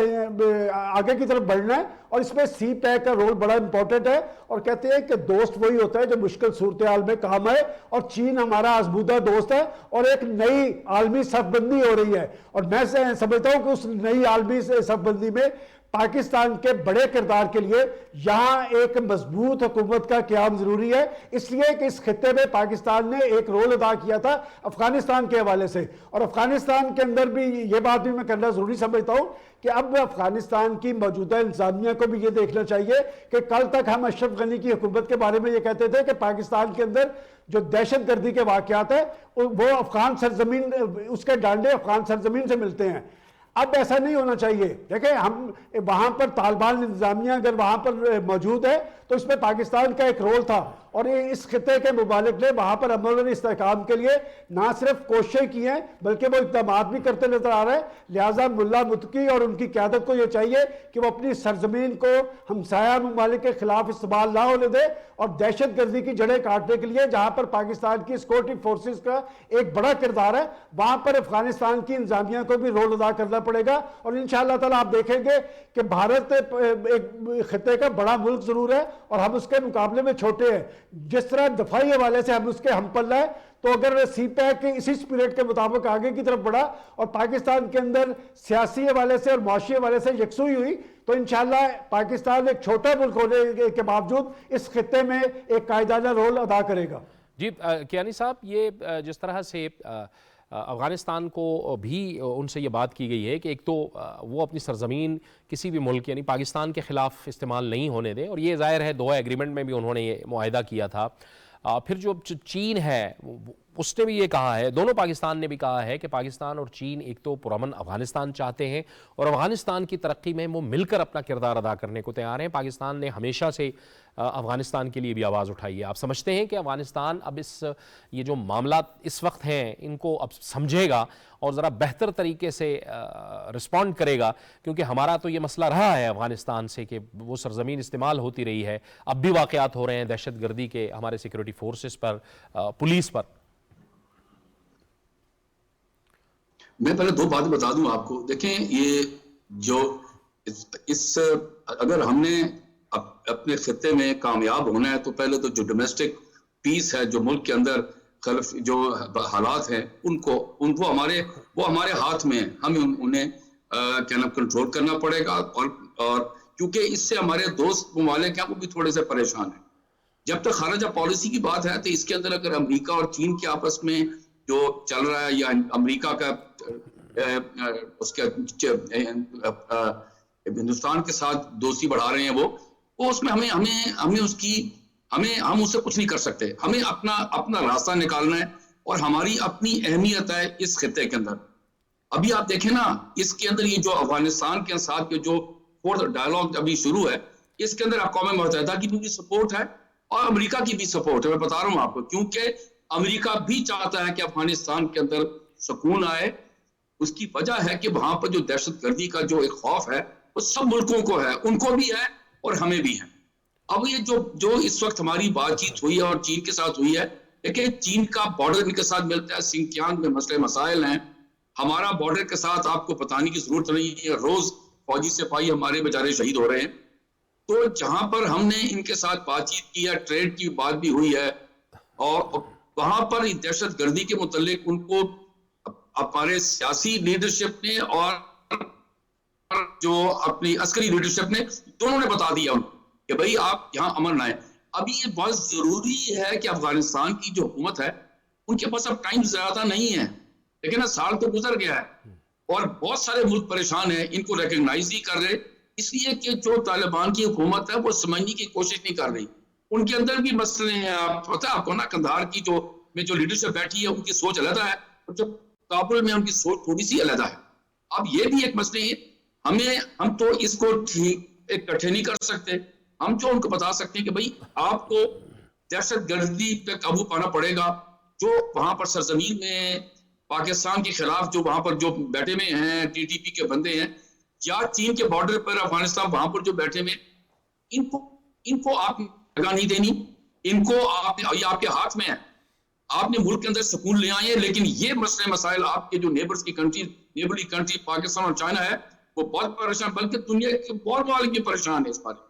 آگے کی طرف بڑھنا ہے, اور اس میں سی پیک کا رول بڑا امپورٹنٹ ہے. اور کہتے ہیں کہ دوست وہی ہوتا ہے جو مشکل صورتحال میں کام آئے, اور چین ہمارا آزمودہ دوست ہے, اور ایک نئی عالمی صف بندی ہو رہی ہے, اور میں سمجھتا ہوں کہ اس نئی عالمی صف بندی میں پاکستان کے بڑے کردار کے لیے یہاں ایک مضبوط حکومت کا قیام ضروری ہے. اس لیے کہ اس خطے میں پاکستان نے ایک رول ادا کیا تھا افغانستان کے حوالے سے, اور افغانستان کے اندر بھی یہ بات بھی میں کرنا ضروری سمجھتا ہوں کہ اب افغانستان کی موجودہ انتظامیہ کو بھی یہ دیکھنا چاہیے کہ کل تک ہم اشرف غنی کی حکومت کے بارے میں یہ کہتے تھے کہ پاکستان کے اندر جو دہشت گردی کے واقعات ہیں وہ افغان سرزمین, اس کے ڈانڈے افغان سرزمین سے ملتے ہیں. اب ایسا نہیں ہونا چاہیے. دیکھیں ہم وہاں پر طالبان انتظامیہ اگر وہاں پر موجود ہے تو اس میں پاکستان کا ایک رول تھا, اور اس خطے کے ممالک نے وہاں پر امن اور استحکام کے لیے نہ صرف کوششیں کی ہیں بلکہ وہ اقدامات بھی کرتے نظر آ رہے ہیں. لہٰذا ملا متقی اور ان کی قیادت کو یہ چاہیے کہ وہ اپنی سرزمین کو ہمسایہ ممالک کے خلاف استعمال نہ ہونے دے, اور دہشت گردی کی جڑیں کاٹنے کے لیے جہاں پر پاکستان کی سیکورٹی فورسز کا ایک بڑا کردار ہے وہاں پر افغانستان کی انتظامیہ کو بھی رول ادا کرنا پڑے گا. اور انشاءاللہ تعالیٰ آپ دیکھیں گے کہ بھارت ایک خطے کا بڑا ملک ضرور ہے اور ہم اس کے مقابلے میں چھوٹے ہیں. جس طرح دفاعی حوالے سے ہم اس کے ہم پلہ ہے, تو اگر سی پیک اسی سپیرٹ کے مطابق آگے کی طرف بڑھا اور پاکستان کے اندر سیاسی حوالے سے اور معاشی حوالے سے یکسوئی ہوئی تو انشاءاللہ پاکستان ایک چھوٹا ملک ہونے کے باوجود اس خطے میں ایک قائدانہ رول ادا کرے گا. جی کیانی صاحب, یہ جس طرح سے افغانستان کو بھی ان سے یہ بات کی گئی ہے کہ ایک تو وہ اپنی سرزمین کسی بھی ملک یعنی پاکستان کے خلاف استعمال نہیں ہونے دیں, اور یہ ظاہر ہے دوحہ ایگریمنٹ میں بھی انہوں نے یہ معاہدہ کیا تھا. پھر جو چین ہے اس نے بھی یہ کہا ہے, دونوں پاکستان نے بھی کہا ہے کہ پاکستان اور چین ایک تو پرامن افغانستان چاہتے ہیں اور افغانستان کی ترقی میں وہ مل کر اپنا کردار ادا کرنے کو تیار ہیں. پاکستان نے ہمیشہ سے افغانستان کے لیے بھی آواز اٹھائی ہے. آپ سمجھتے ہیں کہ افغانستان اب یہ جو معاملات اس وقت ہیں ان کو اب سمجھے گا اور ذرا بہتر طریقے سے رسپونڈ کرے گا, کیونکہ ہمارا تو یہ مسئلہ رہا ہے افغانستان سے کہ وہ سرزمین استعمال ہوتی رہی ہے, اب بھی واقعات ہو رہے ہیں دہشت گردی کے ہمارے سیکورٹی فورسز پر, پولیس پر. میں پہلے دو باتیں بتا دوں آپ کو. دیکھیں یہ جو اگر ہم نے اپنے خطے میں کامیاب ہونا ہے تو پہلے تو جو ڈومیسٹک پیس ہے جو ملک کے اندر جو حالات ہیں وہ ہمارے ہاتھ میں ہیں. ہمیں انہیں کنٹرول کرنا پڑے گا, اور کیونکہ اس سے ہمارے دوست ممالک ہیں وہ بھی تھوڑے سے پریشان ہیں. جب تک خارجہ پالیسی کی بات ہے تو اس کے اندر اگر امریکہ اور چین کے آپس میں جو چل رہا ہے یا امریکہ کا اس کے ہندوستان کے ساتھ دوستی بڑھا رہے ہیں وہ اس میں ہم اس سے کچھ نہیں کر سکتے. ہمیں اپنا راستہ نکالنا ہے اور ہماری اپنی اہمیت ہے اس خطے کے اندر. ابھی آپ دیکھیں نا اس کے اندر یہ جو افغانستان کے ساتھ کے جو فورتھ ڈائیلاگ ابھی شروع ہے اس کے اندر اقوام متحدہ کی بھی سپورٹ ہے اور امریکہ کی بھی سپورٹ ہے. میں بتا رہا ہوں آپ کو, کیونکہ امریکہ بھی چاہتا ہے کہ افغانستان کے اندر سکون آئے. اس کی وجہ ہے کہ وہاں پر جو دہشت گردی کا جو ایک خوف ہے وہ سب ملکوں کو ہے, ان کو بھی ہے اور ہمیں بھی ہے. اب یہ جو اس وقت ہماری بات چیت ہوئی ہے اور چین کے ساتھ ہوئی ہے, دیکھیں چین کا بارڈر ان کے ساتھ ملتا ہے, سنکیانگ میں مسئلے مسائل ہیں, ہمارا بارڈر کے ساتھ آپ کو بتانے کی ضرورت نہیں ہے, روز فوجی سپاہی ہمارے بیچارے شہید ہو رہے ہیں. تو جہاں پر ہم نے ان کے ساتھ بات چیت کی ہے, ٹریڈ کی بات بھی ہوئی ہے, اور وہاں پر دہشت گردی کے متعلق ان کو ہمارے سیاسی لیڈرشپ نے اور جو اپنی عسکری لیڈرشپ نے دونوں نے بتا دیا کہ بھئی آپ یہاں امن لائیں. ابھی یہ بہت ضروری ہے کہ افغانستان کی جو حکومت ہے ان کے پاس اب ٹائم زیادہ نہیں ہے, لیکن سال تو گزر گیا ہے اور بہت سارے ملک پریشان ہیں, ان کو ریکگنائز نہیں کر رہے, اس لیے کہ جو طالبان کی حکومت ہے وہ سمجھنے کی کوشش نہیں کر رہی. ان کے اندر بھی مسئلے ہیں, آپ پتہ آپ کو نا کندھار کی جو لیڈرشپ بیٹھی ہے ان کی سوچ علیحدہ ہے, اور جو کابل میں ان کی سوچ تھوڑی سی علیحدہ ہے. اب یہ بھی ایک مسئلہ ہے, ہم تو اس کو اکٹھے نہیں کر سکتے. ہم جو ان کو بتا سکتے ہیں کہ بھئی آپ کو دہشت گردی پہ قابو پانا پڑے گا, جو وہاں پر سرزمین میں پاکستان کے خلاف جو وہاں پر جو بیٹھے میں ہیں ٹی ٹی پی کے بندے ہیں, یا چین کے بارڈر پر افغانستان وہاں پر جو بیٹھے میں, ان کو آپ جگہ نہیں دینی, ان کو آپ کے ہاتھ میں ہے, آپ نے ملک کے اندر سکون لے آئے ہیں, لیکن یہ مسئلے مسائل آپ کے جو نیبرز کی کنٹری, نیبرلی کنٹری پاکستان اور چائنا ہے وہ بہت پریشان, بلکہ دنیا کے بہت ممالک بھی پریشان ہے اس بارے.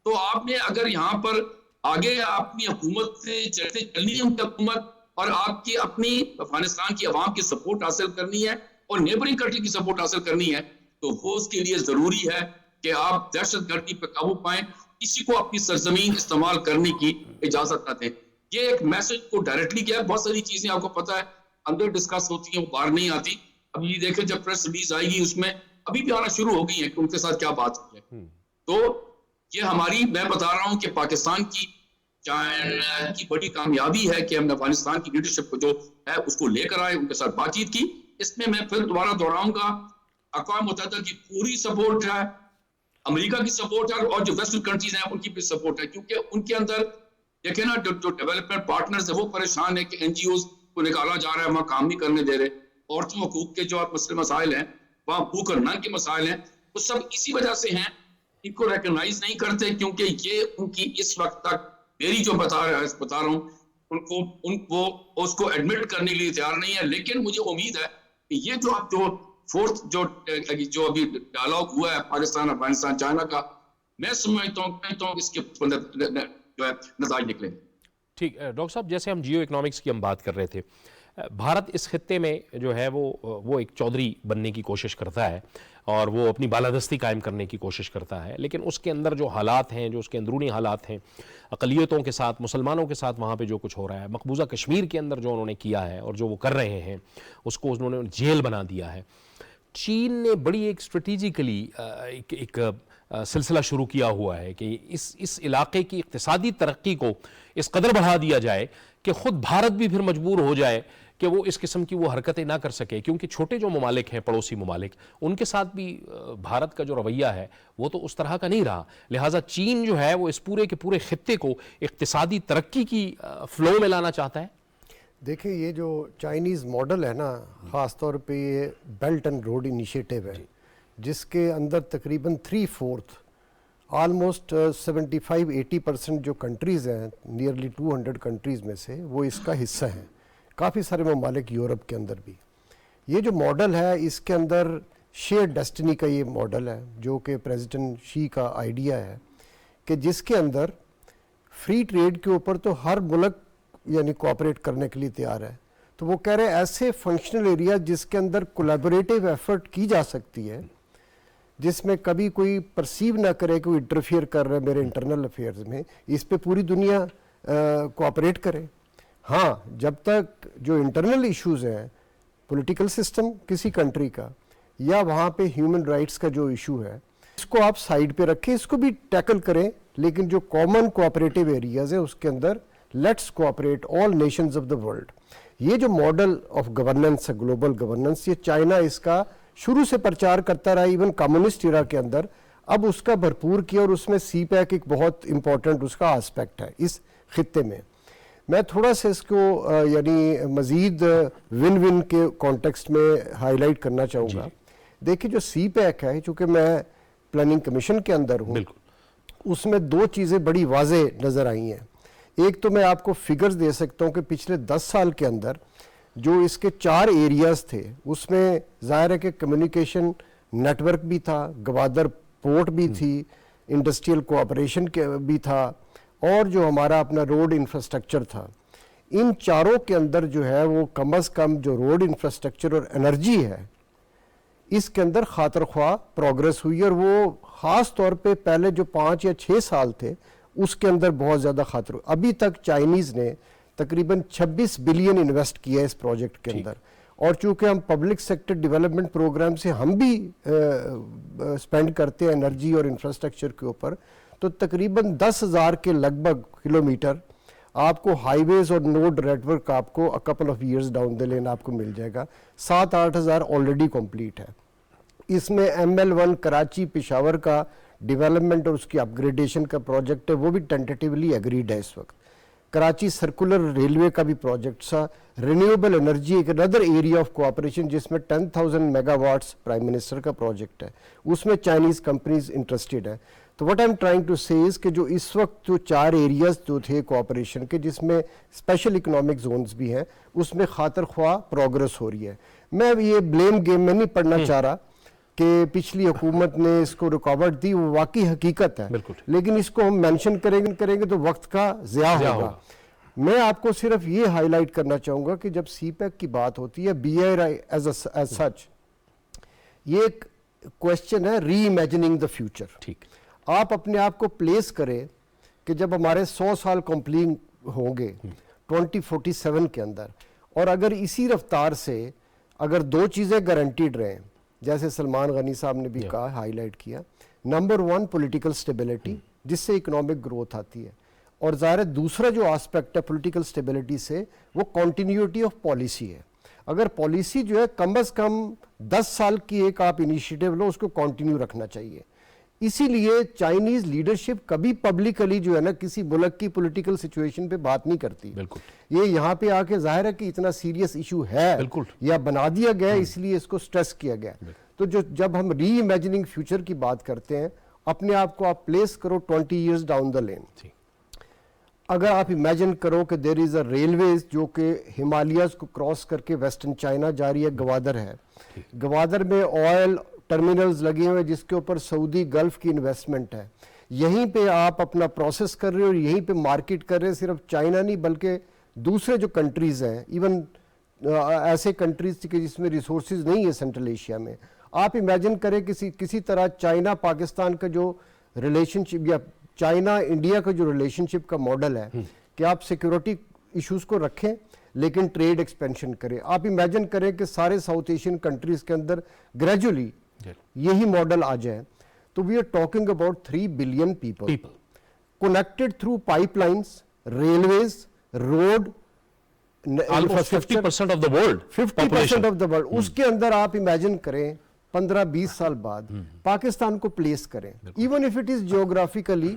تو آپ نے اگر یہاں پر آگے اپنی حکومت سے چلنی ہے, ان کی حکومت, اور آپ کی اپنی افغانستان کی عوام کی سپورٹ حاصل کرنی ہے اور نیبرنگ کنٹری کی سپورٹ حاصل کرنی ہے, تو وہ اس کے لیے ضروری ہے کہ آپ دہشت گردی پہ قابو پائیں, کسی کو اپنی سرزمین استعمال کرنے کی اجازت نہ دیں. یہ ایک میسج کو ڈائریکٹلی کیا ہے. بہت ساری چیزیں آپ کو پتا ہے اندر ڈسکس ہوتی ہیں, وہ باہر نہیں آتی. اب یہ دیکھیں جب پریس ریلیز آئے گی اس میں ابھی بھی آنا شروع ہو گئی ہے کہ ان کے ساتھ کیا بات ہوئی ہے. تو یہ ہماری, میں بتا رہا ہوں کہ پاکستان کی بڑی کامیابی ہے کہ ہم نے افغانستان کی لیڈرشپ کو جو ہے اس کو لے کر آئے, ان کے ساتھ بات چیت کی. اس میں پھر دوبارہ دہراؤں گا, اقوام متحدہ کی پوری سپورٹ ہے, امریکہ کی سپورٹ ہے, اور جو ویسٹرن کنٹریز ہیں ان کی بھی سپورٹ ہے, کیونکہ ان کے اندر دیکھیں نا جو ڈیولپمنٹ پارٹنرز ہیں وہ پریشان ہیں کہ این جی اوز کو نکالا جا رہا ہے, وہاں کام نہیں کرنے دے رہے, عورتوں حقوق کے جو مسئلے مسائل ہیں, وہاں بھوک اور ننگ کے مسائل ہیں, وہ سب اسی وجہ سے ہیں. ان کو ریکگنائز نہیں کرتے کیونکہ یہ ان کی اس وقت تک میری جو بتا رہا ہوں ان کو اس کو ایڈمٹ کرنے کے لیے تیار نہیں ہے. لیکن مجھے امید ہے کہ یہ جو فورتھ جو ابھی ڈائلاگ ہوا ہے پاکستان افغانستان چائنا کا, میں سمجھتا ہوں اس کے جو ہے نتائج نکلیں. ٹھیک, ڈاکٹر صاحب جیسے ہم جیو اکنامکس کی ہم بات کر رہے تھے, بھارت اس خطے میں جو ہے وہ ایک چودھری بننے کی کوشش کرتا ہے اور وہ اپنی بالادستی قائم کرنے کی کوشش کرتا ہے, لیکن اس کے اندر جو حالات ہیں, جو اس کے اندرونی حالات ہیں, اقلیتوں کے ساتھ, مسلمانوں کے ساتھ وہاں پہ جو کچھ ہو رہا ہے, مقبوضہ کشمیر کے اندر جو انہوں نے کیا ہے اور جو وہ کر رہے ہیں اس کو انہوں نے جیل بنا دیا ہے. چین نے بڑی ایک اسٹریٹجیکلی ایک سلسلہ شروع کیا ہوا ہے کہ اس علاقے کی اقتصادی ترقی کو اس قدر بڑھا دیا جائے کہ خود بھارت بھی پھر مجبور ہو جائے کہ وہ اس قسم کی وہ حرکتیں نہ کر سکے, کیونکہ چھوٹے جو ممالک ہیں, پڑوسی ممالک, ان کے ساتھ بھی بھارت کا جو رویہ ہے وہ تو اس طرح کا نہیں رہا. لہٰذا چین جو ہے وہ اس پورے کے پورے خطے کو اقتصادی ترقی کی فلو میں لانا چاہتا ہے. دیکھیں یہ جو چائنیز ماڈل ہے نا, خاص طور پہ یہ بیلٹ اینڈ روڈ انیشیٹو ہے, جس کے اندر تقریباً 3/4 آلموسٹ 75-80% جو کنٹریز ہیں, نیئرلی 200 کنٹریز میں سے وہ اس کا حصہ ہیں, کافی سارے ممالک یورپ کے اندر بھی. یہ جو ماڈل ہے اس کے اندر شیئر ڈیسٹنی کا یہ ماڈل ہے, جو کہ پریزیڈنٹ شی کا آئیڈیا ہے, کہ جس کے اندر فری ٹریڈ کے اوپر تو ہر ملک یعنی کوآپریٹ کرنے کے لیے تیار ہے. تو وہ کہہ رہے ہیں ایسے فنکشنل ایریا جس کے اندر کولیبوریٹیو ایفرٹ کی جا سکتی ہے, جس میں کبھی کوئی پرسیو نہ کرے کہ وہ انٹرفیئر کر رہا ہے میرے انٹرنل افیئرز میں, اس پہ پوری دنیا کوآپریٹ کرے. ہاں, جب تک جو انٹرنل ایشوز ہیں, پولیٹیکل سسٹم کسی کنٹری کا یا وہاں پہ ہیومن رائٹس کا جو ایشو ہے, اس کو آپ سائڈ پہ رکھیں, اس کو بھی ٹیکل کریں, لیکن جو کامن کوآپریٹیو ایریاز ہیں اس کے اندر let's cooperate all nations of the world. یہ جو ماڈل آف گورننس ہے, گلوبل گورننس, یہ چائنا اس کا شروع سے پرچار کرتا رہا, ایون کمیونسٹ ایرا کے اندر. اب اس کا بھرپور کیا, اور اس میں سی پیک ایک بہت امپورٹنٹ اس کا آسپیکٹ ہے اس خطے میں. میں تھوڑا سا اس کو یعنی مزید ون ون کے کانٹیکسٹ میں ہائی لائٹ کرنا چاہوں گا. دیکھیں جو سی پیک ہے, چونکہ میں پلاننگ کمیشن کے اندر ہوں, اس میں 2 چیزیں بڑی واضح نظر آئی ہیں. ایک تو میں آپ کو فگرز دے سکتا ہوں کہ پچھلے 10 سال کے اندر جو اس کے 4 ایریاز تھے اس میں ظاہر ہے کہ کمیونیکیشن نیٹ ورک بھی تھا, گوادر پورٹ بھی تھی, انڈسٹریل کوآپریشن بھی تھا, اور جو ہمارا اپنا روڈ انفراسٹرکچر تھا. ان چاروں کے اندر جو ہے وہ کم از کم جو روڈ انفراسٹرکچر اور انرجی ہے اس کے اندر خاطر خواہ پروگرس ہوئی, اور وہ خاص طور پہ پہلے جو 5 یا 6 سال تھے اس کے اندر بہت زیادہ خاطر. ابھی تک چائنیز نے تقریباً 26 بلین انویسٹ کیا ہے اس پروجیکٹ کے اندر, اور چونکہ ہم پبلک سیکٹر ڈیولپمنٹ پروگرام سے ہم بھی سپینڈ کرتے ہیں انرجی اور انفراسٹرکچر کے اوپر, تو تقریباً 10,000 کے لگ بھگ کلومیٹر آپ کو ہائی ویز اور نوڈ نیٹ ورک آپ کو couple of years down the lane آپ کو مل جائے گا. 7-8 ہزار آلریڈی کمپلیٹ ہے. اس میں ML1 کراچی پشاور کا ڈیولپمنٹ اور اس کی اپ گریڈیشن کا پروجیکٹ ہے, وہ بھی ٹینٹیٹیولی ایگریڈ ہے اس وقت. کراچی سرکولر ریلوے کا بھی پروجیکٹ تھا. رینیویبل انرجی ایک اندر ایریا آف کوآپریشن جس میں 10,000 میگا واٹس پرائم منسٹر کا پروجیکٹ ہے, اس میں چائنیز کمپنیز انٹرسٹڈ ہے. تو what I am trying to say کہ جو اس وقت جو 4 ایریاز جو تھے کوآپریشن کے جس میں اسپیشل اکنامک زونز بھی ہیں اس میں خاطر خواہ پروگرس ہو رہی ہے. میں یہ بلیم گیم میں نہیں پڑھنا چاہ رہا کہ پچھلی حکومت نے اس کو رکاوٹ دی, وہ واقعی حقیقت ہے, لیکن اس کو ہم مینشن کریں گے تو وقت کا ضیاع ہوگا. میں آپ کو صرف یہ ہائی لائٹ کرنا چاہوں گا کہ جب سی پیک کی بات ہوتی ہے BRI ایز سچ, یہ ایک کوشچن ہے ری امیجننگ دا فیوچر. ٹھیک, آپ اپنے آپ کو پلیس کریں کہ جب ہمارے 100 سال کمپلیٹ ہوں گے 2047 کے اندر, اور اگر اسی رفتار سے اگر 2 چیزیں گارنٹیڈ رہیں جیسے سلمان غنی صاحب نے بھی کہا, ہائی لائٹ کیا, نمبر 1 پولیٹیکل سٹیبلٹی جس سے اکنامک گروتھ آتی ہے, اور ظاہر ہے دوسرا جو آسپیکٹ ہے پولیٹیکل سٹیبلٹی سے وہ کنٹینیوٹی آف پالیسی ہے. اگر پالیسی جو ہے کم از کم 10 سال کی ایک آپ انیشیٹو لو, اس کو کنٹینیو رکھنا چاہیے. اسی لیے چائنیز لیڈرشپ کبھی پبلکلی جو ہے نا کسی ملک کی پولیٹیکل سچویشن پہ بات نہیں کرتی. بالکل, یہ یہاں پہ آ کے ظاہر ہے کہ اتنا سیریس ایشو ہے یا بنا دیا گیا اس لیے اس کو سٹریس کیا گیا. تو جب ہم ری امیجننگ فیوچر کی بات کرتے ہیں, اپنے آپ کو آپ پلیس کرو 20 ایئرز ڈاؤن دا لین. اگر آپ امیجن کرو کہ دیر از اے ریلویز جو کہ ہمالیاز کو کراس کر کے ویسٹرن چائنا جا رہی ہے, گوادر ہے, گوادر میں آئل ٹرمینلز لگے ہوئے جس کے اوپر سعودی گلف کی انویسٹمنٹ ہے, یہیں پہ آپ اپنا پروسیس کر رہے ہو اور یہیں پہ مارکیٹ کر رہے ہیں. صرف چائنا نہیں بلکہ دوسرے جو کنٹریز ہیں, ایون ایسے کنٹریز کہ جس میں ریسورسز نہیں ہے سینٹرل ایشیا میں. آپ امیجن کریں کسی طرح چائنا پاکستان کا جو ریلیشن شپ یا چائنا انڈیا کا جو ریلیشن شپ کا ماڈل ہے کہ آپ سیکیورٹی ایشوز کو رکھیں لیکن ٹریڈ ایکسپینشن کریں. آپ امیجن کریں کہ سارے ساؤتھ ایشین کنٹریز کے اندر گریجولی یہی ماڈل آ جائے, تو we are talking about 3 billion people connected through pipelines, railways, road, 50% of the world 50% of the world. اس کے اندر آپ امیجن کریں 15-20 سال بعد پاکستان کو پلیس کریں, even if it is geographically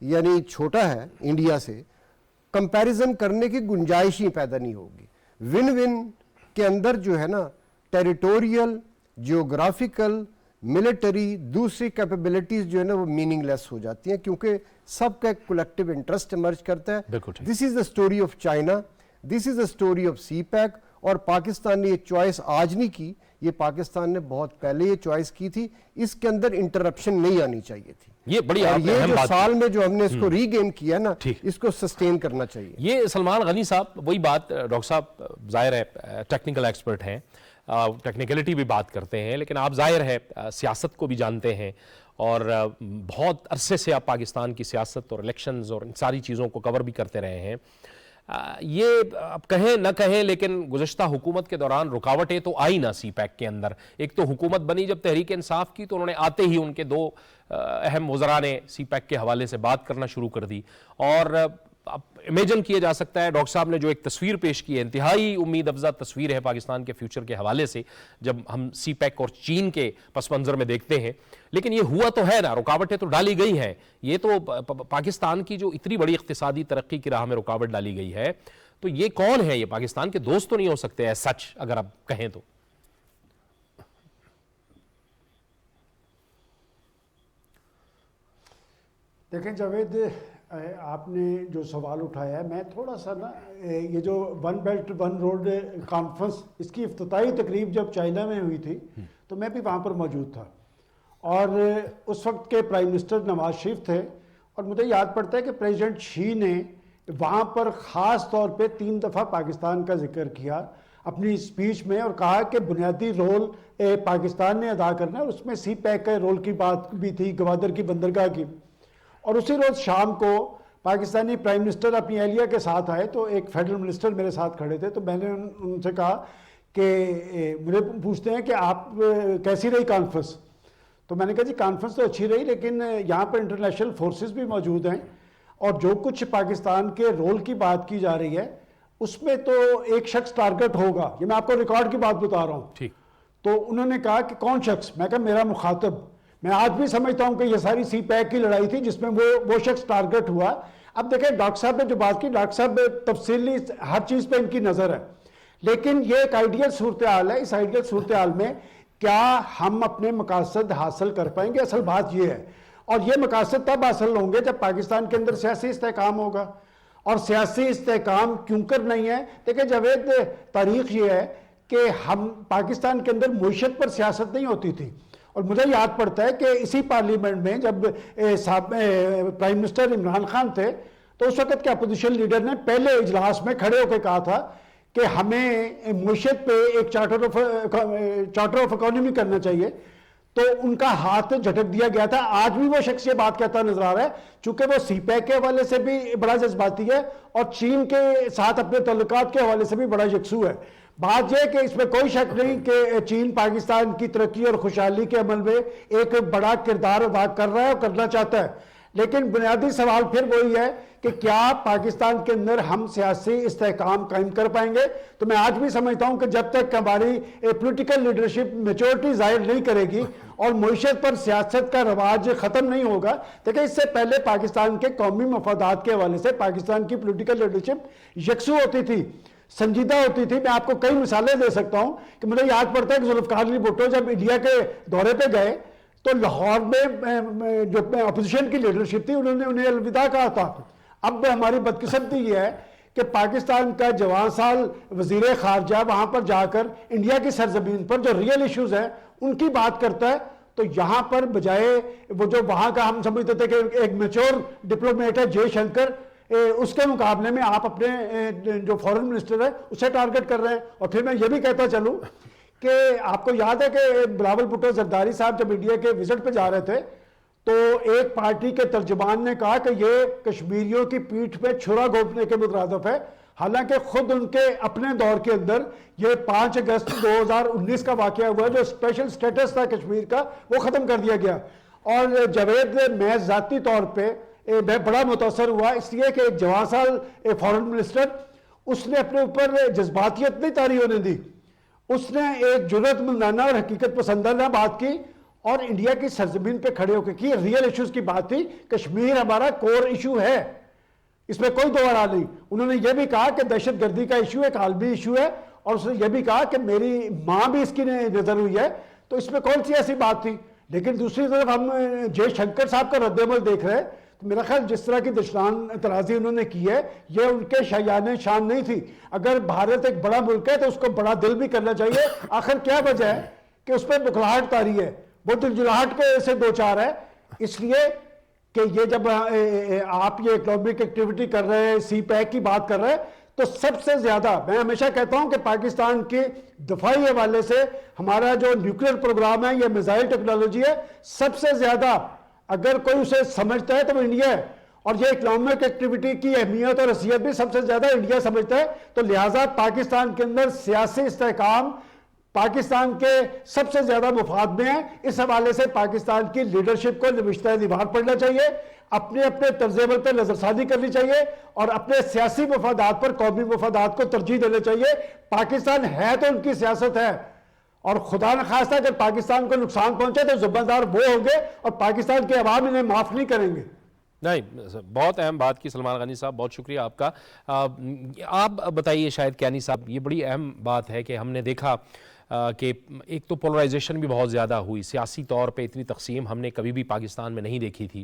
یعنی چھوٹا ہے انڈیا سے, کمپیریزن کرنے کی گنجائش ہی پیدا نہیں ہوگی. ون ون کے اندر جو ہے نا ٹیریٹوریل, جیوگرافیکل, ملٹری, دوسری کیپیبلٹیز جو ہے نا وہ میننگ لیس ہو جاتی ہیں کیونکہ سب کا ایک کولیکٹیو انٹرسٹ ایمرج کرتا ہے. This is the story of China, this is the story of CPEC. اور پاکستان نے یہ چوائس آج نہیں کی, یہ پاکستان نے بہت پہلے یہ چوائس کی تھی. اس کے اندر انٹرپشن نہیں آنی چاہیے تھی. یہ بڑی یہ جو سال میں جو ہم نے اس کو ری گین کیا نا, اس کو سسٹین کرنا چاہیے. یہ سلمان غنی صاحب وہی بات, ڈاکٹر صاحب ظاہر ہے ٹیکنیکل ایکسپرٹ ہیں, ٹیکنیکلٹی بھی بات کرتے ہیں, لیکن آپ ظاہر ہے سیاست کو بھی جانتے ہیں اور بہت عرصے سے آپ پاکستان کی سیاست اور الیکشنز اور ان ساری چیزوں کو کور بھی کرتے رہے ہیں. یہ آپ کہیں نہ کہیں لیکن گزشتہ حکومت کے دوران رکاوٹیں تو آئی نہ سی پیک کے اندر. ایک تو حکومت بنی جب تحریک انصاف کی تو انہوں نے آتے ہی ان کے 2 اہم وزراء نے سی پیک کے حوالے سے بات کرنا شروع کر دی, اور اب امیجن کیا جا سکتا ہے ڈاکٹر صاحب نے جو ایک تصویر پیش کی ہے, انتہائی امید افزا تصویر ہے پاکستان کے فیوچر کے حوالے سے جب ہم سی پیک اور چین کے پس منظر میں دیکھتے ہیں. لیکن یہ ہوا تو ہے نا, رکاوٹیں تو ڈالی گئی ہیں. یہ تو پاکستان کی جو اتنی بڑی اقتصادی ترقی کی راہ میں رکاوٹ ڈالی گئی ہے, تو یہ کون ہے؟ یہ پاکستان کے دوست تو نہیں ہو سکتے ہیں سچ اگر آپ کہیں تو. دیکھیں جاوید, آپ نے جو سوال اٹھایا ہے، میں تھوڑا سا نا یہ جو One Belt One Road conference, اس کی افتتاحی تقریب جب چائنا میں ہوئی تھی تو میں بھی وہاں پر موجود تھا، اور اس وقت کے پرائم منسٹر نواز شریف تھے، اور مجھے یاد پڑتا ہے کہ پریزیڈنٹ شی نے وہاں پر خاص طور پہ 3 دفعہ پاکستان کا ذکر کیا اپنی اسپیچ میں، اور کہا کہ بنیادی رول پاکستان نے ادا کرنا ہے، اس میں سی پیک کے رول کی بات بھی تھی، گوادر کی بندرگاہ کی۔ اور اسی روز شام کو پاکستانی پرائم منسٹر اپنی اہلیہ کے ساتھ آئے، تو ایک فیڈرل منسٹر میرے ساتھ کھڑے تھے، تو میں نے ان سے کہا کہ مجھے پوچھتے ہیں کہ آپ کیسی رہی کانفرنس؟ تو میں نے کہا جی کانفرنس تو اچھی رہی، لیکن یہاں پر انٹرنیشنل فورسز بھی موجود ہیں، اور جو کچھ پاکستان کے رول کی بات کی جا رہی ہے اس میں تو ایک شخص ٹارگٹ ہوگا، یہ میں آپ کو ریکارڈ کی بات بتا رہا ہوں۔ تو انہوں نے کہا کہ کون شخص؟ میں کہا میرا مخاطب۔ میں آج بھی سمجھتا ہوں کہ یہ ساری سی پیک کی لڑائی تھی جس میں وہ شخص ٹارگٹ ہوا۔ اب دیکھیں ڈاکٹر صاحب نے جو بات کی، ڈاکٹر صاحب تفصیلی ہر چیز پہ ان کی نظر ہے، لیکن یہ ایک آئیڈیل صورتحال ہے۔ اس آئیڈیل صورتحال میں کیا ہم اپنے مقاصد حاصل کر پائیں گے؟ اصل بات یہ ہے، اور یہ مقاصد تب حاصل ہوں گے جب پاکستان کے اندر سیاسی استحکام ہوگا، اور سیاسی استحکام کیوں کر نہیں ہے؟ دیکھیں جاوید، تاریخ یہ ہے کہ ہم پاکستان کے اندر معیشت پر سیاست نہیں ہوتی تھی، اور مجھے یاد پڑتا ہے کہ اسی پارلیمنٹ میں جب پرائم منسٹر عمران خان تھے تو اس وقت کے اپوزیشن لیڈر نے پہلے اجلاس میں کھڑے ہو کے کہا تھا کہ ہمیں معیشت پہ ایک چارٹر آف اکانومی کرنا چاہیے، تو ان کا ہاتھ جھٹک دیا گیا تھا۔ آج بھی وہ شخص یہ بات کہتا نظر آ رہا ہے، چونکہ وہ سی پیک کے حوالے سے بھی بڑا جذباتی ہے اور چین کے ساتھ اپنے تعلقات کے حوالے سے بھی بڑا یکسو ہے۔ بات یہ کہ اس میں کوئی شک نہیں کہ چین پاکستان کی ترقی اور خوشحالی کے عمل میں ایک بڑا کردار ادا کر رہا ہے اور کرنا چاہتا ہے، لیکن بنیادی سوال پھر وہی ہے کہ کیا پاکستان کے اندر ہم سیاسی استحکام قائم کر پائیں گے؟ تو میں آج بھی سمجھتا ہوں کہ جب تک ہماری پولیٹیکل لیڈرشپ میچورٹی ظاہر نہیں کرے گی اور معیشت پر سیاست کا رواج ختم نہیں ہوگا، دیکھیں اس سے پہلے پاکستان کے قومی مفادات کے حوالے سے پاکستان کی پولیٹیکل لیڈرشپ یکسو ہوتی تھی، سنجیدہ ہوتی تھی۔ میں آپ کو کئی مثالیں دے سکتا ہوں کہ مجھے یاد پڑتا ہے کہ ذوالفقار علی بھٹو جب انڈیا کے دورے پہ گئے تو لاہور میں جو اپوزیشن کی لیڈرشپ تھی انہوں نے انہیں الوداع کہا تھا۔ اب ہماری بدقسمتی یہ ہے کہ پاکستان کا جوان سال وزیر خارجہ وہاں پر جا کر انڈیا کی سرزمین پر جو ریئل ایشوز ہیں ان کی بات کرتا ہے، تو یہاں پر بجائے وہ جو وہاں کا ہم سمجھتے تھے کہ ایک میچور ڈپلومیٹ ہے جے شنکر، اس کے مقابلے میں آپ اپنے جو فورن منسٹر ہے اسے ٹارگٹ کر رہے ہیں۔ اور پھر میں یہ بھی کہتا چلوں کہ آپ کو یاد ہے کہ بلاول بھٹو زرداری صاحب جب انڈیا کے وزٹ پہ جا رہے تھے تو ایک پارٹی کے ترجمان نے کہا کہ یہ کشمیریوں کی پیٹھ پہ چھرا گھونپنے کے مترادف ہے، حالانکہ خود ان کے اپنے دور کے اندر یہ 5 اگست 2019 کا واقعہ ہوا جو اسپیشل سٹیٹس تھا کشمیر کا وہ ختم کر دیا گیا۔ اور جاوید، میں ذاتی طور پہ میں بڑا متاثر ہوا اس لیے کہ ایک جوان سال فورن منسٹر، اس نے اپنے اوپر جذباتیت نہیں طاری ہونے دی، اس نے ایک جرأت مندانہ اور حقیقت پسندانہ بات کی اور انڈیا کی سرزمین پہ کھڑے ہو کے کی۔ ریئل ایشوز کی بات تھی، کشمیر ہمارا کور ایشو ہے، اس میں کوئی دو رائے نہیں۔ انہوں نے یہ بھی کہا کہ دہشت گردی کا ایشو ایک عالمی ایشو ہے، اور اس نے یہ بھی کہا کہ میری ماں بھی اس کی نظر ہوئی ہے، تو اس میں کون سی ایسی بات تھی؟ لیکن دوسری طرف ہم جے شنکر صاحب کا رد عمل دیکھ رہے ہیں، تو میرا خیال جس طرح کی دشنام اعتراضی انہوں نے کی ہے یہ ان کے شایان شان نہیں تھی۔ اگر بھارت ایک بڑا ملک ہے تو اس کو بڑا دل بھی کرنا چاہیے۔ آخر کیا وجہ ہے کہ اس پہ بکھلاہٹ طاری ہے، وہ دلجلاہٹ کے سے دو چار ہے، اس لیے کہ یہ جب آپ یہ اکنامک ایکٹیویٹی کر رہے ہیں، سی پیک کی بات کر رہے ہیں، تو سب سے زیادہ میں ہمیشہ کہتا ہوں کہ پاکستان کے دفاعی حوالے سے ہمارا جو نیوکلیئر پروگرام ہے، یہ میزائل ٹیکنالوجی ہے، سب سے زیادہ اگر کوئی اسے سمجھتا ہے تو وہ انڈیا ہے، اور یہ اکنامک ایکٹیویٹی کی اہمیت اور حیثیت بھی سب سے زیادہ انڈیا سمجھتا ہے۔ تو لہٰذا پاکستان کے اندر سیاسی استحکام پاکستان کے سب سے زیادہ مفاد میں ہے۔ اس حوالے سے پاکستان کی لیڈرشپ کو نوشتہ دیوار پڑھنا چاہیے، اپنے طرز عمل پر نظر ثانی کرنی چاہیے، اور اپنے سیاسی مفادات پر قومی مفادات کو ترجیح دینا چاہیے۔ پاکستان ہے تو ان کی سیاست ہے، اور خدا نخواستہ اگر پاکستان کو نقصان پہنچے تو ذمہ دار وہ ہوں گے، اور پاکستان کے عوام انہیں معاف نہیں کریں گے۔ نہیں، بہت اہم بات کی سلمان غنی صاحب، بہت شکریہ آپ کا۔ آپ بتائیے شاید کیانی صاحب، یہ بڑی اہم بات ہے کہ ہم نے دیکھا کہ ایک تو پولرائزیشن بھی بہت زیادہ ہوئی، سیاسی طور پہ اتنی تقسیم ہم نے کبھی بھی پاکستان میں نہیں دیکھی تھی۔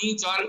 3-4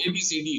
ABCD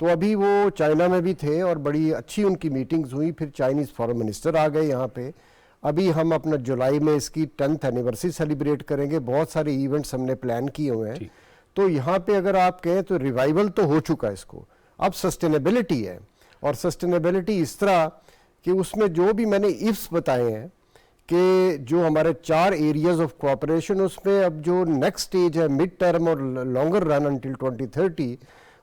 تو ابھی وہ چائنا میں بھی تھے اور بڑی اچھی ان کی میٹنگز ہوئی, پھر چائنیز فارن منسٹر آ گئے یہاں پہ. ابھی ہم اپنا جولائی میں اس کی 10th اینیورسری سیلیبریٹ کریں گے, بہت سارے ایونٹس ہم نے پلان کیے ہوئے ہیں. تو یہاں پہ اگر آپ کہیں تو ریوائیول تو ہو چکا ہے اس کو, اب سسٹینیبلٹی ہے. اور سسٹینیبلٹی اس طرح کہ اس میں جو بھی میں نے ایفس بتائے ہیں کہ جو ہمارے 4 ایریاز آف کوآپریشن, اس میں اب جو نیکسٹ سٹیج ہے مڈ ٹرم اور لانگر رن انٹل 2030,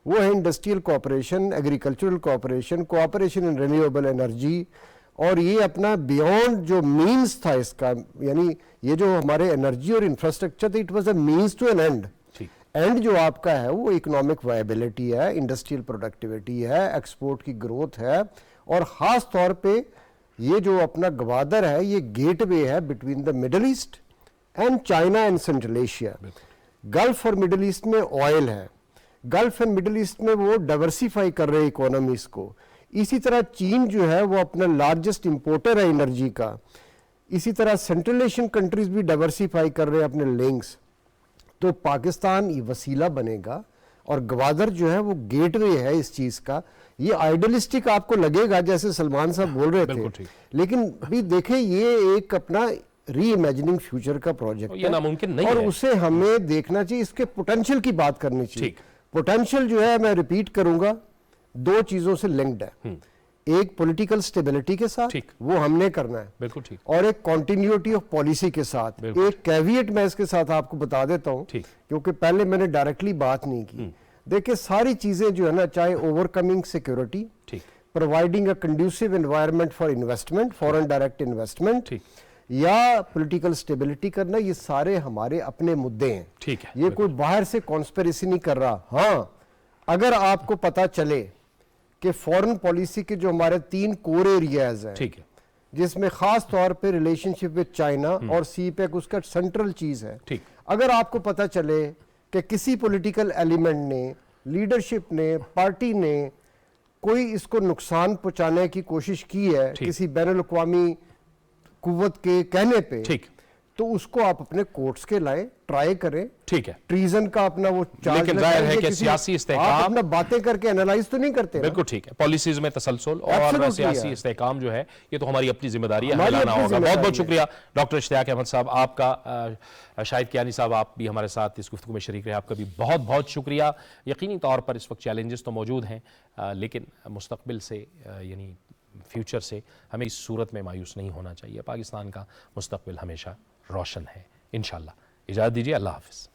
وہ ہے industrial cooperation, agricultural cooperation, cooperation in renewable energy. اور یہ اپنا بیونڈ جو مینز تھا اس کا, یعنی یہ جو ہمارے انرجی اور انفراسٹرکچر تھا, it was a means to an end. And جو آپ کا ہے وہ اکنامک وائبلٹی ہے, انڈسٹریل پروڈکٹیوٹی ہے, ایکسپورٹ کی گروتھ ہے, اور خاص طور پہ یہ جو اپنا گوادر ہے یہ گیٹ وے ہے between the Middle East and China and Central Asia. Gulf اور مڈل ایسٹ میں آئل ہے, گلف اینڈ مڈل ایسٹ میں وہ ڈائیورسیفائی کر رہے اکانومیز کو. اسی طرح چین جو ہے وہ اپنا لارجسٹ امپورٹر ہے انرجی کا. اسی طرح سینٹرل ایشین کنٹریز بھی ڈائیورسیفائی کر رہے ہیں اپنے لنکس. تو پاکستان یہ وسیلہ بنے گا, اور گوادر جو ہے وہ گیٹ وے ہے اس چیز کا. یہ آئیڈیلسٹک آپ کو لگے گا جیسے سلمان صاحب بول رہے تھے, لیکن بھی دیکھیں یہ ایک اپنا ری امیجننگ فیوچر کا پروجیکٹ ہے, ناممکن نہیں اور ہے. اسے ہمیں دیکھنا چاہیے, اس کے پوٹینشیل کی بات کرنی چاہیے. پوٹینشیل جو ہے میں ریپیٹ کروں گا 2 چیزوں سے لنکڈ ہے. ایک پولیٹیکل سٹیبلٹی کے ساتھ, وہ ہم نے کرنا ہے, بالکل ٹھیک, اور ایک کنٹینیوٹی آف پالیسی کے ساتھ. ایک کیویٹ میں اس کے ساتھ آپ کو بتا دیتا ہوں, کیونکہ پہلے میں نے ڈائریکٹلی بات نہیں کی. دیکھیں ساری چیزیں جو ہے نا, چاہے over coming security, providing a conducive environment for investment, foreign direct investment, یا پولیٹیکل سٹیبلٹی کرنا, یہ سارے ہمارے اپنے مدعے ہیں. یہ کوئی باہر سے کانسپیریسی نہیں کر رہا. ہاں اگر آپ کو پتا چلے کہ فورن پالیسی کے جو ہمارے 3 کور ایریاز ہیں, جس میں خاص طور پہ ریلیشن شپ وتھ چائنا اور سی پیک اس کا سینٹرل چیز ہے, اگر آپ کو پتا چلے کہ کسی پولیٹیکل ایلیمنٹ نے, لیڈرشپ نے, پارٹی نے کوئی اس کو نقصان پہنچانے کی کوشش کی ہے کسی بین الاقوامی قوت کے کہنے پہ, تو اس کو آپ اپنے کورٹس کے لائیں, ٹرائی کریں. ٹھیک ہے, ٹریزن کا اپنا وہ چارج, لیکن ظاہر ہے کہ سیاسی استحکام, اپنا باتیں کر کے انالائز تو نہیں کرتے. بالکل ٹھیک ہے, پالیسیز میں تسلسل اور سیاسی استحکام جو ہے یہ تو ہماری اپنی ذمہ داری ہے, ہمیں لانا ہوگا. بہت بہت شکریہ ڈاکٹر اشتیاق احمد صاحب آپ کا. شاہد کیانی صاحب آپ بھی ہمارے ساتھ اس گفتگو میں شریک رہے, آپ کا بھی بہت بہت شکریہ. یقینی طور پر اس وقت چیلنجز تو موجود ہیں, لیکن مستقبل سے یعنی فیوچر سے ہمیں اس صورت میں مایوس نہیں ہونا چاہیے. پاکستان کا مستقبل ہمیشہ روشن ہے انشاءاللہ. اجازت دیجیے, اللہ حافظ.